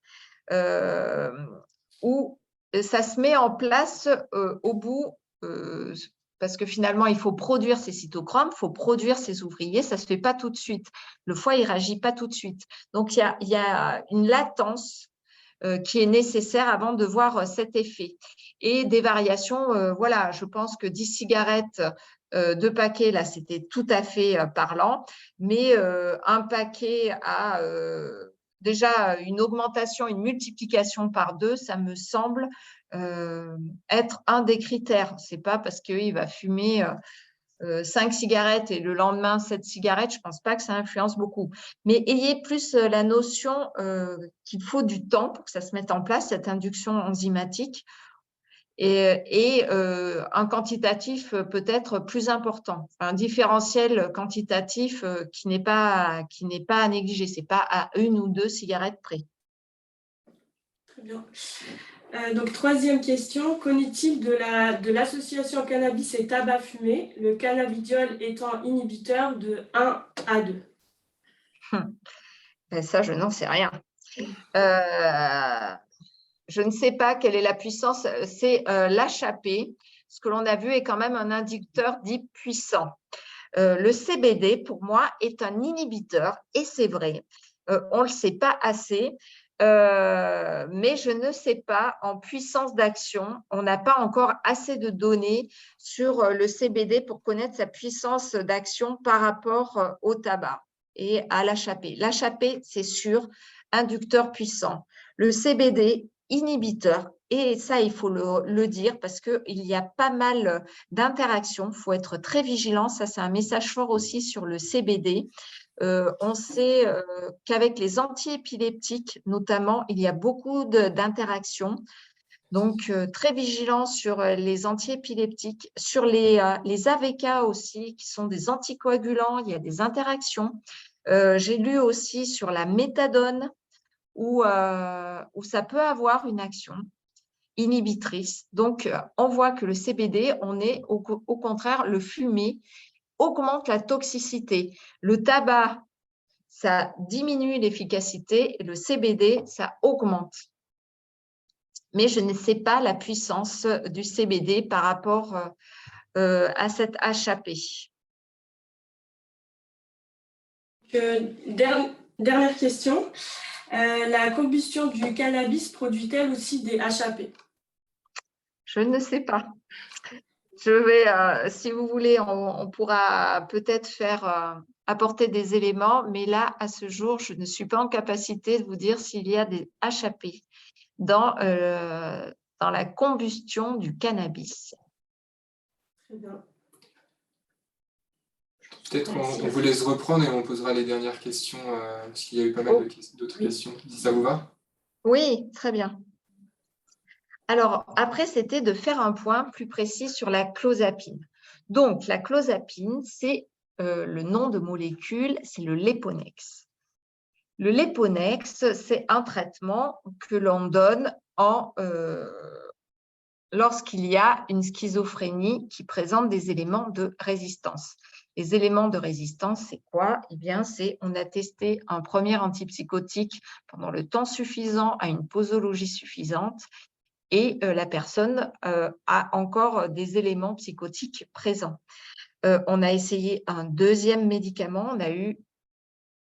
où ça se met en place au bout, parce que finalement, il faut produire ces cytochromes, il faut produire ces ouvriers, ça ne se fait pas tout de suite. Le foie, il ne réagit pas tout de suite. Donc, il y a une latence qui est nécessaire avant de voir cet effet. Et des variations, voilà, je pense que 10 cigarettes, 2 paquets, là, c'était tout à fait parlant, mais un paquet a déjà une augmentation, une multiplication par 2, ça me semble être un des critères. Ce n'est pas parce qu'il va fumer 5 cigarettes et le lendemain 7 cigarettes, je ne pense pas que ça influence beaucoup. Mais ayez plus la notion qu'il faut du temps pour que ça se mette en place, cette induction enzymatique, et un quantitatif peut-être plus important, un différentiel quantitatif qui n'est pas à négliger, ce n'est pas à 1 ou 2 cigarettes près. Très bien. Donc, troisième question, qu'en est-il de l'association cannabis et tabac fumé, le cannabidiol étant inhibiteur de 1 à 2? Ben ça, je n'en sais rien. Je ne sais pas quelle est la puissance, c'est l'HAP. Ce que l'on a vu est quand même un inducteur dit puissant. Le CBD, pour moi, est un inhibiteur, et c'est vrai, on ne le sait pas assez, mais je ne sais pas en puissance d'action, on n'a pas encore assez de données sur le CBD pour connaître sa puissance d'action par rapport au tabac et à l'HAP. L'HAP, c'est sûr, inducteur puissant. Le CBD, inhibiteur. Et ça, il faut le dire parce qu'il y a pas mal d'interactions. Il faut être très vigilant. Ça, c'est un message fort aussi sur le CBD. On sait qu'avec les antiépileptiques, notamment, il y a beaucoup d'interactions. Donc, très vigilant sur les antiépileptiques, sur les AVK aussi, qui sont des anticoagulants. Il y a des interactions. J'ai lu aussi sur la méthadone, où ça peut avoir une action inhibitrice. Donc, on voit que le CBD, on est au contraire, le fumé augmente la toxicité. Le tabac, ça diminue l'efficacité et le CBD, ça augmente. Mais je ne sais pas la puissance du CBD par rapport à cette HAP. Dernière question. La combustion du cannabis produit-elle aussi des HAP? Je ne sais pas. Je vais, si vous voulez, on pourra peut-être faire apporter des éléments, mais là, à ce jour, je ne suis pas en capacité de vous dire s'il y a des HAP dans la combustion du cannabis. Très bien. Peut-être qu'on vous laisse reprendre et on posera les dernières questions, parce qu'il y a eu pas mal d'autres questions. Si ça vous va? Oui, très bien. Alors, après, c'était de faire un point plus précis sur la clozapine. Donc, la clozapine, c'est le nom de molécule, c'est le Leponex. Le Leponex, c'est un traitement que l'on donne lorsqu'il y a une schizophrénie qui présente des éléments de résistance. Les éléments de résistance, c'est quoi? Eh bien, on a testé un premier antipsychotique pendant le temps suffisant à une posologie suffisante et la personne a encore des éléments psychotiques présents. On a essayé un deuxième médicament, on a eu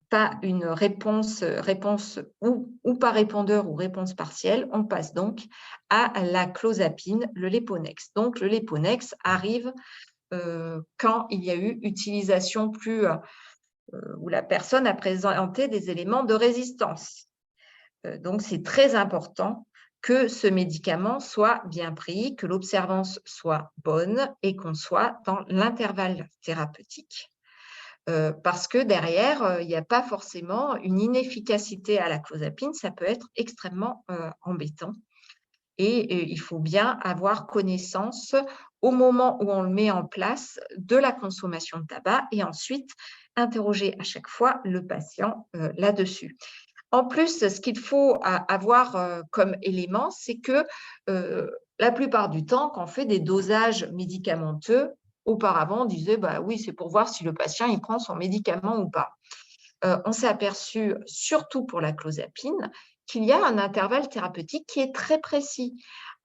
pas une réponse ou par répondeur ou réponse partielle, on passe donc à la clozapine, le Leponex. Donc, le Leponex arrive quand il y a eu utilisation où la personne a présenté des éléments de résistance. Donc, c'est très important que ce médicament soit bien pris, que l'observance soit bonne et qu'on soit dans l'intervalle thérapeutique. Parce que derrière, il n'y a pas forcément une inefficacité à la clozapine, ça peut être extrêmement embêtant. Et il faut bien avoir connaissance au moment où on le met en place de la consommation de tabac et ensuite interroger à chaque fois le patient là-dessus. En plus, ce qu'il faut avoir comme élément, c'est que la plupart du temps, quand on fait des dosages médicamenteux, auparavant, on disait bah oui, c'est pour voir si le patient il prend son médicament ou pas. On s'est aperçu, surtout pour la clozapine, qu'il y a un intervalle thérapeutique qui est très précis,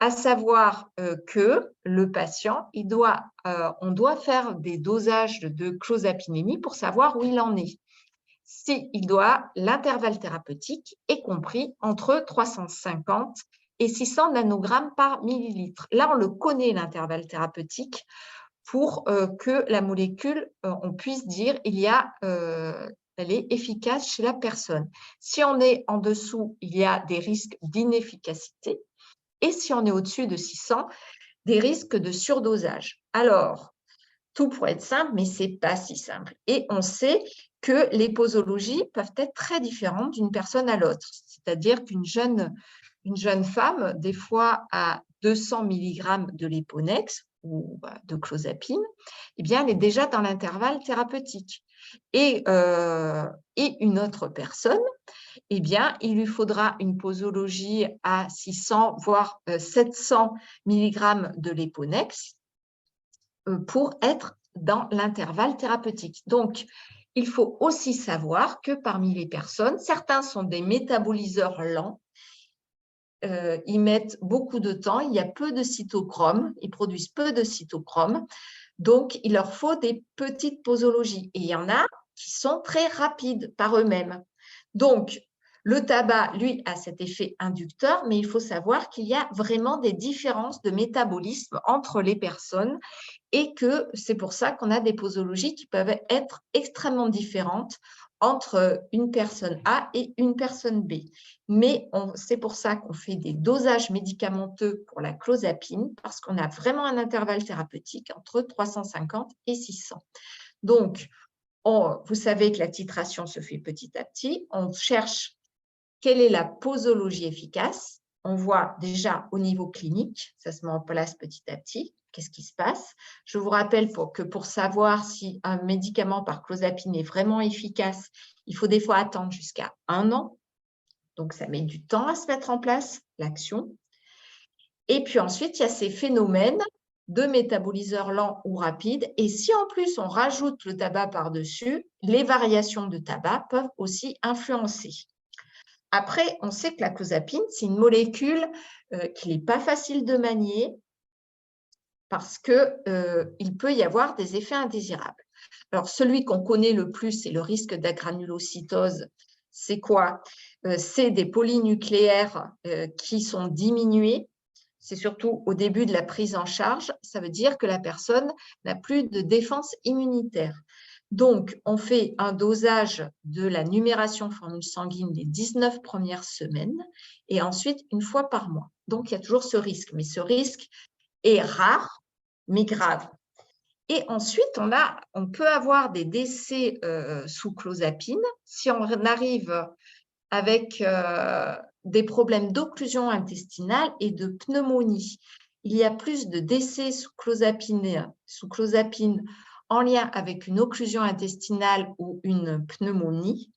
à savoir que le patient, on doit faire des dosages de clozapinémie pour savoir où il en est. L'intervalle thérapeutique est compris entre 350 et 600 nanogrammes par millilitre. Là, on le connaît, l'intervalle thérapeutique, pour que la molécule, on puisse dire elle est efficace chez la personne. Si on est en dessous, il y a des risques d'inefficacité. Et si on est au-dessus de 600, des risques de surdosage. Alors, tout pourrait être simple, mais ce n'est pas si simple. Et on sait que les posologies peuvent être très différentes d'une personne à l'autre. C'est-à-dire qu'une jeune femme, des fois, a 200 mg de Leponex ou de clozapine, eh bien, elle est déjà dans l'intervalle thérapeutique. Et une autre personne, eh bien, il lui faudra une posologie à 600, voire 700 mg de Leponex pour être dans l'intervalle thérapeutique. Donc, il faut aussi savoir que parmi les personnes, certains sont des métaboliseurs lents ils mettent beaucoup de temps, il y a peu de cytochrome, ils produisent peu de cytochrome, donc il leur faut des petites posologies. Et il y en a qui sont très rapides par eux-mêmes. Donc, le tabac, lui, a cet effet inducteur, mais il faut savoir qu'il y a vraiment des différences de métabolisme entre les personnes et que c'est pour ça qu'on a des posologies qui peuvent être extrêmement différentes entre une personne A et une personne B. Mais c'est pour ça qu'on fait des dosages médicamenteux pour la clozapine, parce qu'on a vraiment un intervalle thérapeutique entre 350 et 600. Donc, vous savez que la titration se fait petit à petit. On cherche quelle est la posologie efficace. On voit déjà au niveau clinique, ça se met en place petit à petit. Qu'est-ce qui se passe? Je vous rappelle que pour savoir si un médicament par clozapine est vraiment efficace, il faut des fois attendre jusqu'à 1 an. Donc, ça met du temps à se mettre en place, l'action. Et puis ensuite, il y a ces phénomènes de métaboliseurs lents ou rapides. Et si en plus, on rajoute le tabac par-dessus, les variations de tabac peuvent aussi influencer. Après, on sait que la clozapine, c'est une molécule qui n'est pas facile de manier parce qu'il peut y avoir des effets indésirables. Alors, celui qu'on connaît le plus, c'est le risque d'agranulocytose. C'est quoi? C'est des polynucléaires qui sont diminués. C'est surtout au début de la prise en charge. Ça veut dire que la personne n'a plus de défense immunitaire. Donc, on fait un dosage de la numération formule sanguine les 19 premières semaines et ensuite une fois par mois. Donc, il y a toujours ce risque. Mais ce risque est rare, mais grave. Et ensuite, on peut avoir des décès sous clozapine si on arrive avec des problèmes d'occlusion intestinale et de pneumonie. Il y a plus de décès sous clozapine en lien avec une occlusion intestinale ou une pneumonie,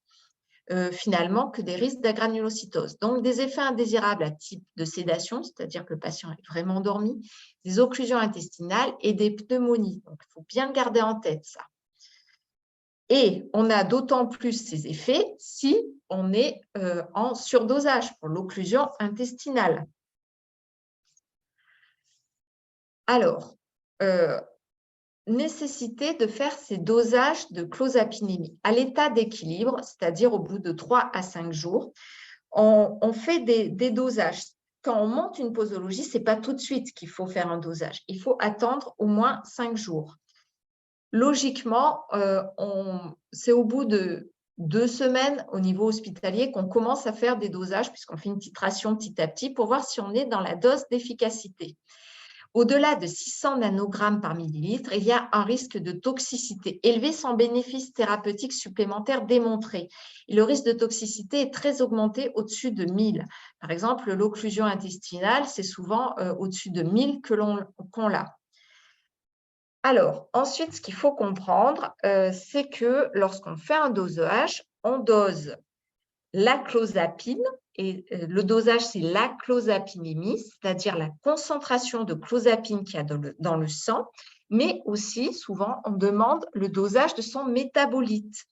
finalement, que des risques d'agranulocytose. Donc, des effets indésirables à type de sédation, c'est-à-dire que le patient est vraiment endormi, des occlusions intestinales et des pneumonies. Donc, il faut bien le garder en tête, ça. Et on a d'autant plus ces effets si on est en surdosage pour l'occlusion intestinale. Alors, nécessité de faire ces dosages de clozapinémie à l'état d'équilibre, c'est-à-dire au bout de 3 à 5 jours. On fait des dosages. Quand on monte une posologie, ce n'est pas tout de suite qu'il faut faire un dosage. Il faut attendre au moins 5 jours. Logiquement, c'est au bout de 2 semaines au niveau hospitalier qu'on commence à faire des dosages puisqu'on fait une titration petit à petit pour voir si on est dans la dose d'efficacité. Au-delà de 600 nanogrammes par millilitre, il y a un risque de toxicité élevé sans bénéfice thérapeutique supplémentaire démontré. Et le risque de toxicité est très augmenté au-dessus de 1000. Par exemple, l'occlusion intestinale, c'est souvent au-dessus de 1000 qu'on l'a. Alors, ensuite, ce qu'il faut comprendre, c'est que lorsqu'on fait un dosage, on dose la clozapine, et le dosage, c'est la clozapinémie, c'est-à-dire la concentration de clozapine qu'il y a dans le sang, mais aussi, souvent, on demande le dosage de son métabolite.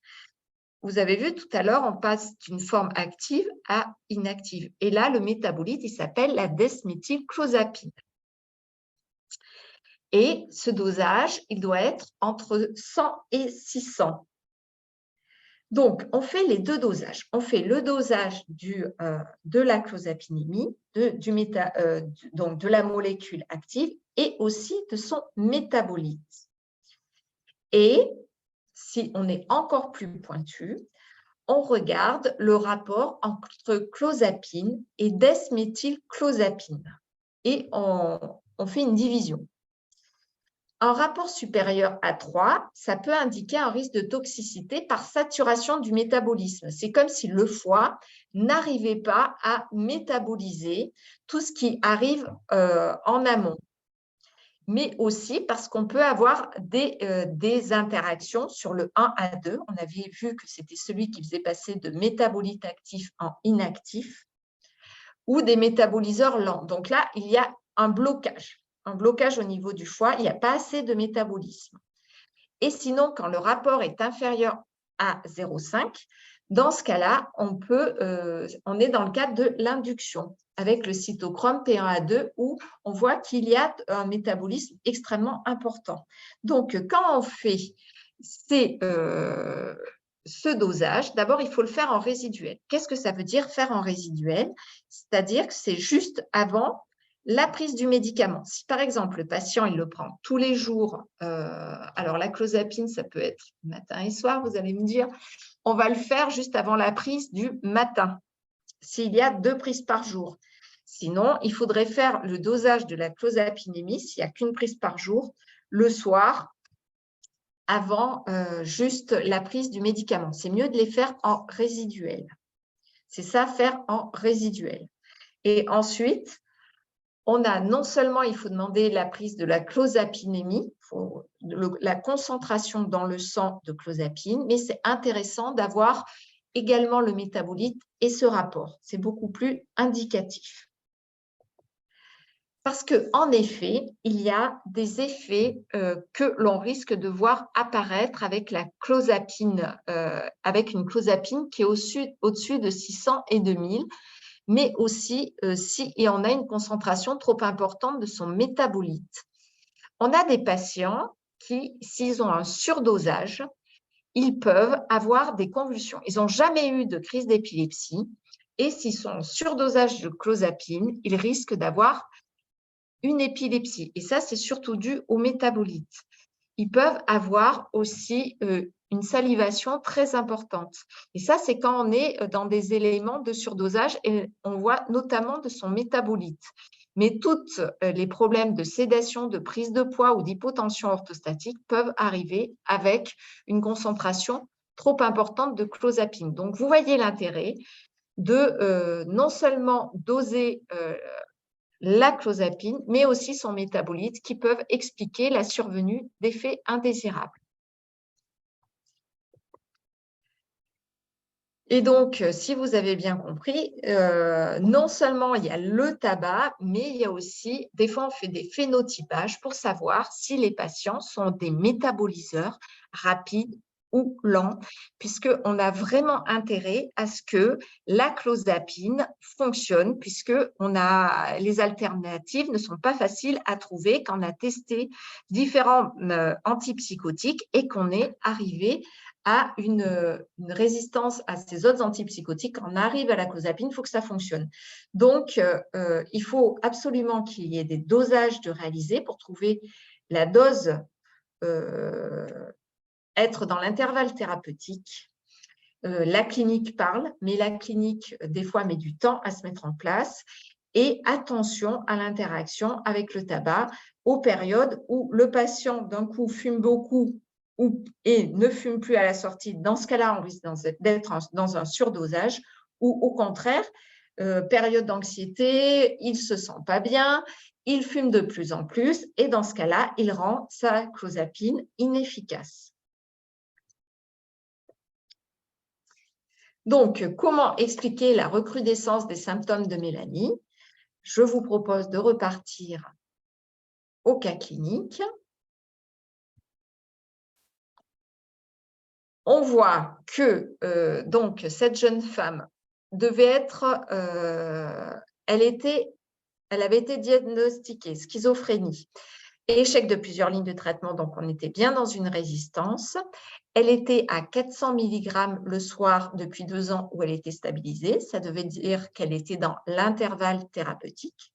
Vous avez vu tout à l'heure, on passe d'une forme active à inactive. Et là, le métabolite, il s'appelle la desméthylclozapine. Et ce dosage, il doit être entre 100 et 600. Donc, on fait les 2 dosages. On fait le dosage de la clozapinémie, donc de la molécule active, et aussi de son métabolite. Et si on est encore plus pointu, on regarde le rapport entre clozapine et desméthylclozapine. Et on fait une division. Un rapport supérieur à 3, ça peut indiquer un risque de toxicité par saturation du métabolisme. C'est comme si le foie n'arrivait pas à métaboliser tout ce qui arrive en amont. Mais aussi parce qu'on peut avoir des interactions sur le 1 à 2. On avait vu que c'était celui qui faisait passer de métabolite actif en inactif ou des métaboliseurs lents. Donc là, il y a un blocage au niveau du foie, il n'y a pas assez de métabolisme. Et sinon, quand le rapport est inférieur à 0,5, Dans ce cas-là, on est dans le cadre de l'induction avec le cytochrome P1A2 où on voit qu'il y a un métabolisme extrêmement important. Donc, quand on fait ce dosage, d'abord, il faut le faire en résiduel. Qu'est-ce que ça veut dire faire en résiduel? C'est-à-dire que c'est juste avant la prise du médicament. Si par exemple, le patient il le prend tous les jours, alors la clozapine, ça peut être matin et soir, vous allez me dire, on va le faire juste avant la prise du matin, s'il y a 2 prises par jour. Sinon, il faudrait faire le dosage de la clozapinémie, s'il n'y a qu'une prise par jour, le soir, avant juste la prise du médicament. C'est mieux de les faire en résiduel. C'est ça, faire en résiduel. Et ensuite, on a non seulement, il faut demander la prise de la clozapinémie, la concentration dans le sang de clozapine, mais c'est intéressant d'avoir également le métabolite et ce rapport. C'est beaucoup plus indicatif. Parce qu'en effet, il y a des effets que l'on risque de voir apparaître avec la clozapine, avec une clozapine qui est au-dessus de 600 et 2000, mais aussi si on a une concentration trop importante de son métabolite. On a des patients qui, s'ils ont un surdosage, ils peuvent avoir des convulsions. Ils n'ont jamais eu de crise d'épilepsie et s'ils sont en surdosage de clozapine, ils risquent d'avoir une épilepsie. Et ça, c'est surtout dû au métabolite. Ils peuvent avoir aussi une salivation très importante. Et ça, c'est quand on est dans des éléments de surdosage et on voit notamment de son métabolite. Mais tous les problèmes de sédation, de prise de poids ou d'hypotension orthostatique peuvent arriver avec une concentration trop importante de clozapine. Donc, vous voyez l'intérêt de non seulement doser la clozapine, mais aussi son métabolite qui peuvent expliquer la survenue d'effets indésirables. Et donc, si vous avez bien compris, non seulement il y a le tabac, mais il y a aussi, des fois, on fait des phénotypages pour savoir si les patients sont des métaboliseurs rapides ou lents, puisqu'on a vraiment intérêt à ce que la clozapine fonctionne, puisque les alternatives ne sont pas faciles à trouver quand on a testé différents antipsychotiques et qu'on est arrivé à une résistance à ces autres antipsychotiques. Quand on arrive à la clozapine, il faut que ça fonctionne. Donc, il faut absolument qu'il y ait des dosages de réaliser pour trouver la dose, être dans l'intervalle thérapeutique. La clinique parle, mais la clinique, des fois, met du temps à se mettre en place. Et attention à l'interaction avec le tabac aux périodes où le patient, d'un coup, fume beaucoup et ne fume plus à la sortie. Dans ce cas-là, on risque d'être dans un surdosage ou au contraire, période d'anxiété, il ne se sent pas bien, il fume de plus en plus et dans ce cas-là, il rend sa clozapine inefficace. Donc, comment expliquer la recrudescence des symptômes de mélanie? Je vous propose de repartir au cas clinique. On voit que donc, cette jeune femme devait être, elle avait été diagnostiquée schizophrénie, échec de plusieurs lignes de traitement, donc on était bien dans une résistance. Elle était à 400 mg le soir depuis 2 ans où elle était stabilisée. Ça devait dire qu'elle était dans l'intervalle thérapeutique.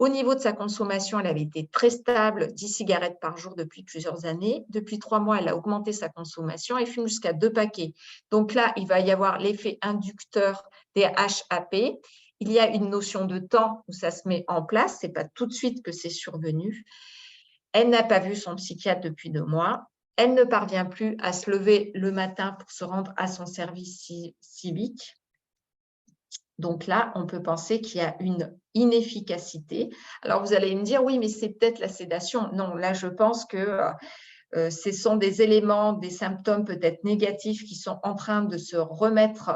Au niveau de sa consommation, elle avait été très stable, 10 cigarettes par jour depuis plusieurs années. Depuis 3 mois, elle a augmenté sa consommation et fume jusqu'à 2 paquets. Donc là, il va y avoir l'effet inducteur des HAP. Il y a une notion de temps où ça se met en place. Ce n'est pas tout de suite que c'est survenu. Elle n'a pas vu son psychiatre depuis 2 mois. Elle ne parvient plus à se lever le matin pour se rendre à son service civique. Donc là, on peut penser qu'il y a une inefficacité. Alors, vous allez me dire, oui, mais c'est peut-être la sédation. Non, là, je pense que ce sont des éléments, des symptômes peut-être négatifs qui sont en train de se remettre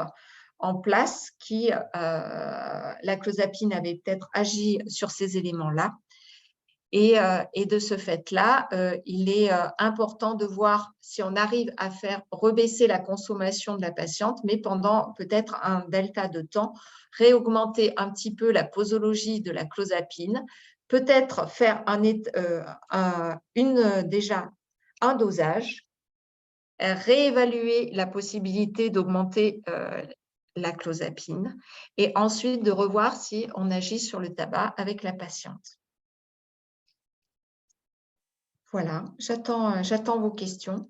en place, la clozapine avait peut-être agi sur ces éléments-là. Et de ce fait-là, il est important de voir si on arrive à faire rebaisser la consommation de la patiente, mais pendant peut-être un delta de temps, réaugmenter un petit peu la posologie de la clozapine, peut-être faire déjà un dosage, réévaluer la possibilité d'augmenter la clozapine et ensuite de revoir si on agit sur le tabac avec la patiente. Voilà, j'attends vos questions.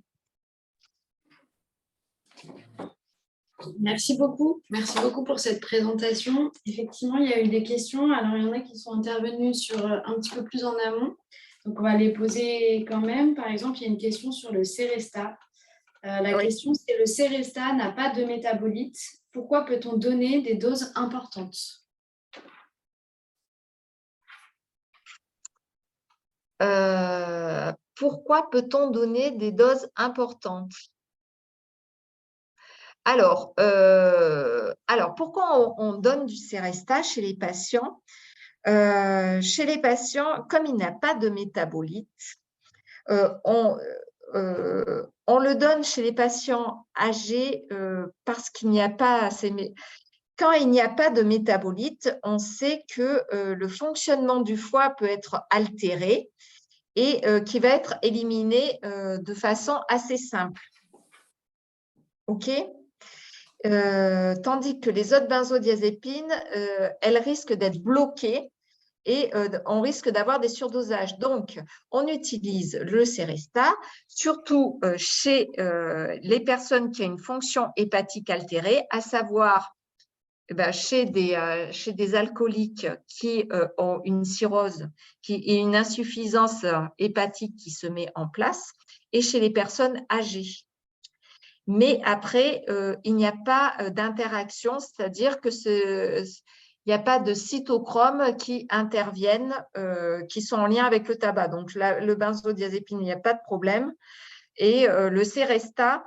Merci beaucoup. Merci beaucoup pour cette présentation. Effectivement, il y a eu des questions. Alors, il y en a qui sont intervenues sur un petit peu plus en amont. Donc, on va les poser quand même. Par exemple, il y a une question sur le Serestat. La question, c'est le Serestat n'a pas de métabolite. Pourquoi peut-on donner des doses importantes ? Pourquoi peut-on donner des doses importantes ? Alors, pourquoi on donne du Serestat chez les patients ? Chez les patients, comme il n'a pas de métabolite, on le donne chez les patients âgés parce qu'il n'y a pas assez. Quand il n'y a pas de métabolite, on sait que le fonctionnement du foie peut être altéré et qui va être éliminé de façon assez simple. OK ? Tandis que les autres benzodiazépines, elles risquent d'être bloquées et on risque d'avoir des surdosages. Donc, on utilise le Serestat, surtout chez les personnes qui ont une fonction hépatique altérée, à savoir chez des alcooliques qui ont une cirrhose et une insuffisance hépatique qui se met en place, et chez les personnes âgées. Mais après, il n'y a pas d'interaction, c'est-à-dire que il n'y a pas de cytochromes qui interviennent, qui sont en lien avec le tabac. Donc, le benzodiazépine, il n'y a pas de problème. Et le Serestat,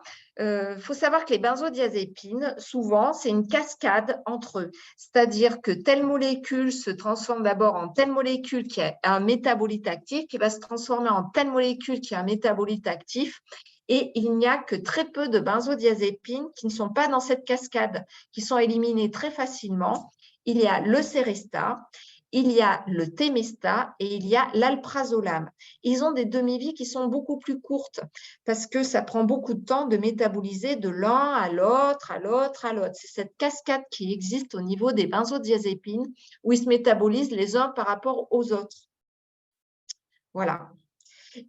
faut savoir que les benzodiazépines, souvent, c'est une cascade entre eux. C'est-à-dire que telle molécule se transforme d'abord en telle molécule qui a un métabolite actif, qui va se transformer en telle molécule qui a un métabolite actif. Et il n'y a que très peu de benzodiazépines qui ne sont pas dans cette cascade, qui sont éliminées très facilement. Il y a le Serestat, il y a le Temesta et il y a l'alprazolam. Ils ont des demi-vies qui sont beaucoup plus courtes parce que ça prend beaucoup de temps de métaboliser de l'un à l'autre, à l'autre, à l'autre. C'est cette cascade qui existe au niveau des benzodiazépines où ils se métabolisent les uns par rapport aux autres. Voilà.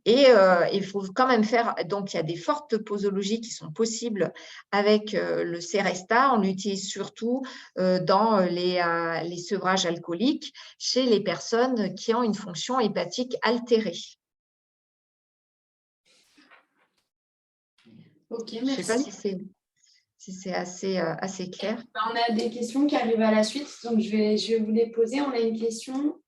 Et il faut quand même faire, donc il y a des fortes posologies qui sont possibles avec le Serestat. On l'utilise surtout dans les sevrages alcooliques chez les personnes qui ont une fonction hépatique altérée. Ok, merci. Je ne sais pas si c'est assez clair. On a des questions qui arrivent à la suite, donc je vais vous les poser. On a une question.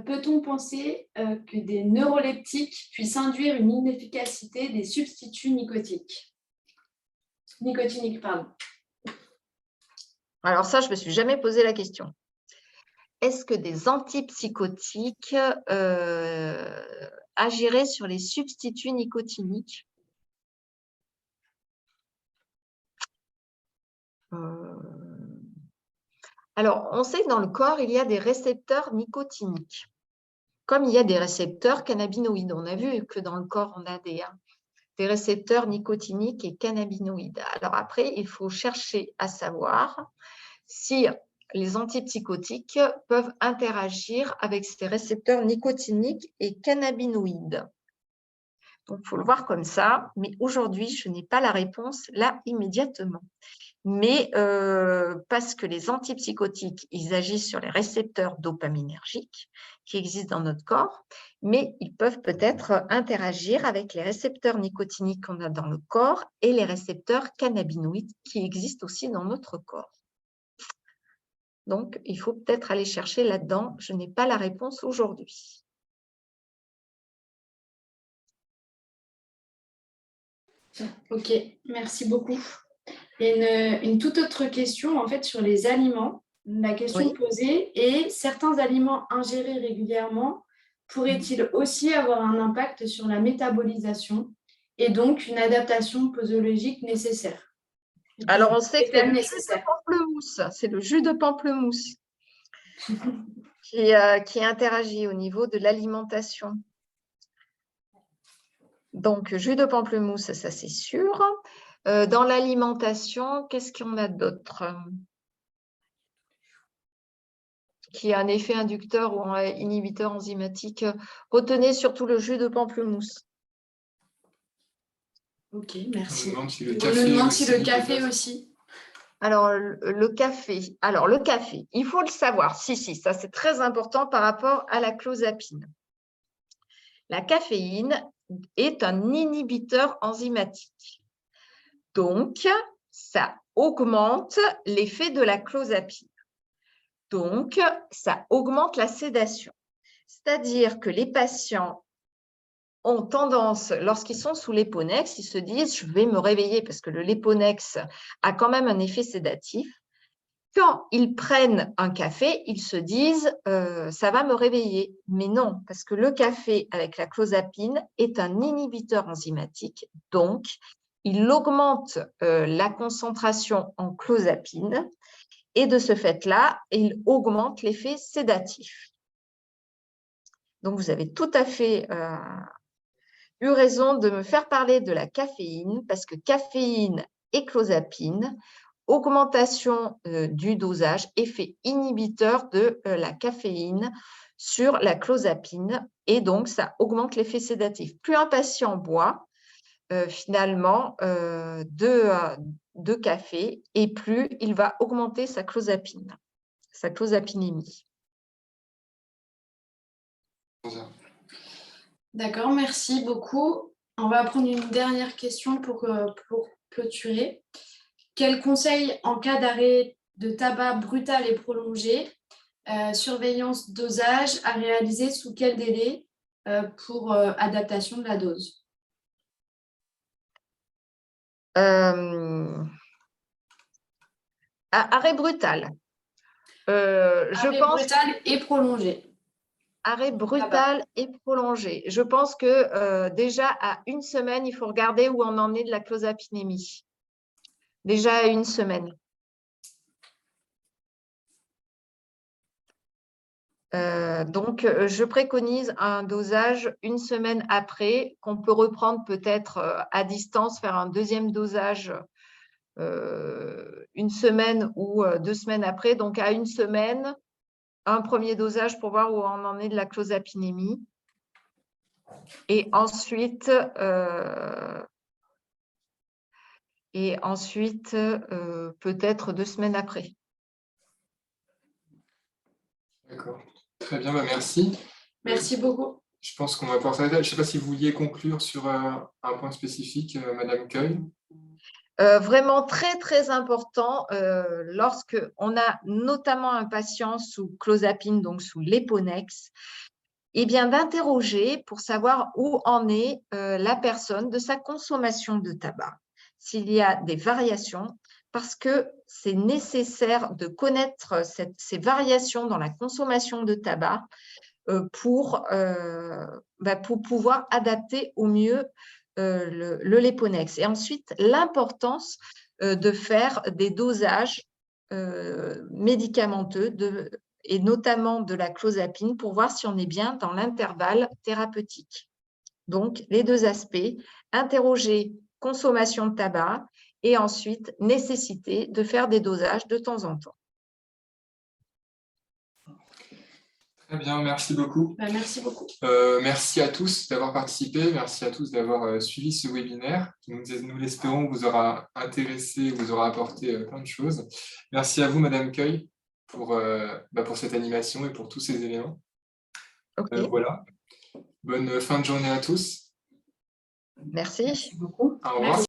Peut-on penser que des neuroleptiques puissent induire une inefficacité des substituts nicotiniques, pardon. Alors ça, je ne me suis jamais posé la question. Est-ce que des antipsychotiques agiraient sur les substituts nicotiniques ? Alors, on sait que dans le corps, il y a des récepteurs nicotiniques, comme il y a des récepteurs cannabinoïdes. On a vu que dans le corps, on a des récepteurs nicotiniques et cannabinoïdes. Alors après, il faut chercher à savoir si les antipsychotiques peuvent interagir avec ces récepteurs nicotiniques et cannabinoïdes. Donc, il faut le voir comme ça, mais aujourd'hui, je n'ai pas la réponse là immédiatement. Mais parce que les antipsychotiques, ils agissent sur les récepteurs dopaminergiques qui existent dans notre corps, mais ils peuvent peut-être interagir avec les récepteurs nicotiniques qu'on a dans le corps et les récepteurs cannabinoïdes qui existent aussi dans notre corps. Donc, il faut peut-être aller chercher là-dedans. Je n'ai pas la réponse aujourd'hui. Ok, merci beaucoup. Et une toute autre question en fait sur les aliments. La question posée est: certains aliments ingérés régulièrement pourrait-il aussi avoir un impact sur la métabolisation et donc une adaptation posologique nécessaire? Alors, on sait que c'est quand même le jus de nécessaire. pamplemousse. C'est le jus de pamplemousse qui interagit au niveau de l'alimentation. Donc, jus de pamplemousse, ça c'est sûr. Dans l'alimentation, qu'est-ce qu'on a d'autre qui a un effet inducteur ou un inhibiteur enzymatique? Retenez surtout le jus de pamplemousse. Ok, On merci. me demande si le On café me demande aussi, si le café peut-être. aussi. Alors, le café. Alors, le café, il faut le savoir. Si, ça c'est très important par rapport à la clozapine. La caféine est un inhibiteur enzymatique. Donc, ça augmente l'effet de la clozapine. Donc, ça augmente la sédation. C'est-à-dire que les patients ont tendance, lorsqu'ils sont sous l'Eponex, ils se disent « je vais me réveiller » parce que le Leponex a quand même un effet sédatif. Quand ils prennent un café, ils se disent ça va me réveiller ». Mais non, parce que le café avec la clozapine est un inhibiteur enzymatique, donc il augmente la concentration en clozapine et de ce fait-là, il augmente l'effet sédatif. Donc, vous avez tout à fait eu raison de me faire parler de la caféine parce que caféine et clozapine, augmentation du dosage, effet inhibiteur de la caféine sur la clozapine et donc ça augmente l'effet sédatif. Plus un patient boit finalement de café et plus il va augmenter sa clozapinémie. D'accord, merci beaucoup. On va prendre une dernière question pour clôturer. Quel conseil en cas d'arrêt de tabac brutal et prolongé, surveillance dosage à réaliser sous quel délai pour adaptation de la dose? Arrêt brutal. Arrêt brutal et prolongé. Arrêt brutal et prolongé. Je pense que déjà à une semaine, il faut regarder où on en est de la clozapinémie. Déjà à une semaine. Donc, je préconise un dosage une semaine après, qu'on peut reprendre peut-être à distance, faire un deuxième dosage une semaine ou 2 semaines après. Donc, à une semaine, un premier dosage pour voir où on en est de la clozapinémie. Et ensuite, peut-être 2 semaines après. D'accord. Très bien, merci. Merci beaucoup. Je pense qu'on va pouvoir s'arrêter. Je ne sais pas si vous vouliez conclure sur un point spécifique, Madame Cueil. Vraiment très, très important lorsque on a notamment un patient sous clozapine, donc sous l'Eponex, eh bien d'interroger pour savoir où en est la personne de sa consommation de tabac, s'il y a des variations, parce que c'est nécessaire de connaître ces variations dans la consommation de tabac pour pouvoir adapter au mieux le Leponex. Et ensuite, l'importance de faire des dosages médicamenteux et notamment de la clozapine pour voir si on est bien dans l'intervalle thérapeutique. Donc, les deux aspects, interroger consommation de tabac et ensuite nécessité de faire des dosages de temps en temps. Très bien, merci beaucoup. Merci beaucoup. Merci à tous d'avoir participé, merci à tous d'avoir suivi ce webinaire qui, nous l'espérons, vous aura intéressé, vous aura apporté plein de choses. Merci à vous, Madame Cueil, pour cette animation et pour tous ces éléments. Okay. Voilà. Bonne fin de journée à tous. Merci. Merci beaucoup. Au revoir. Merci.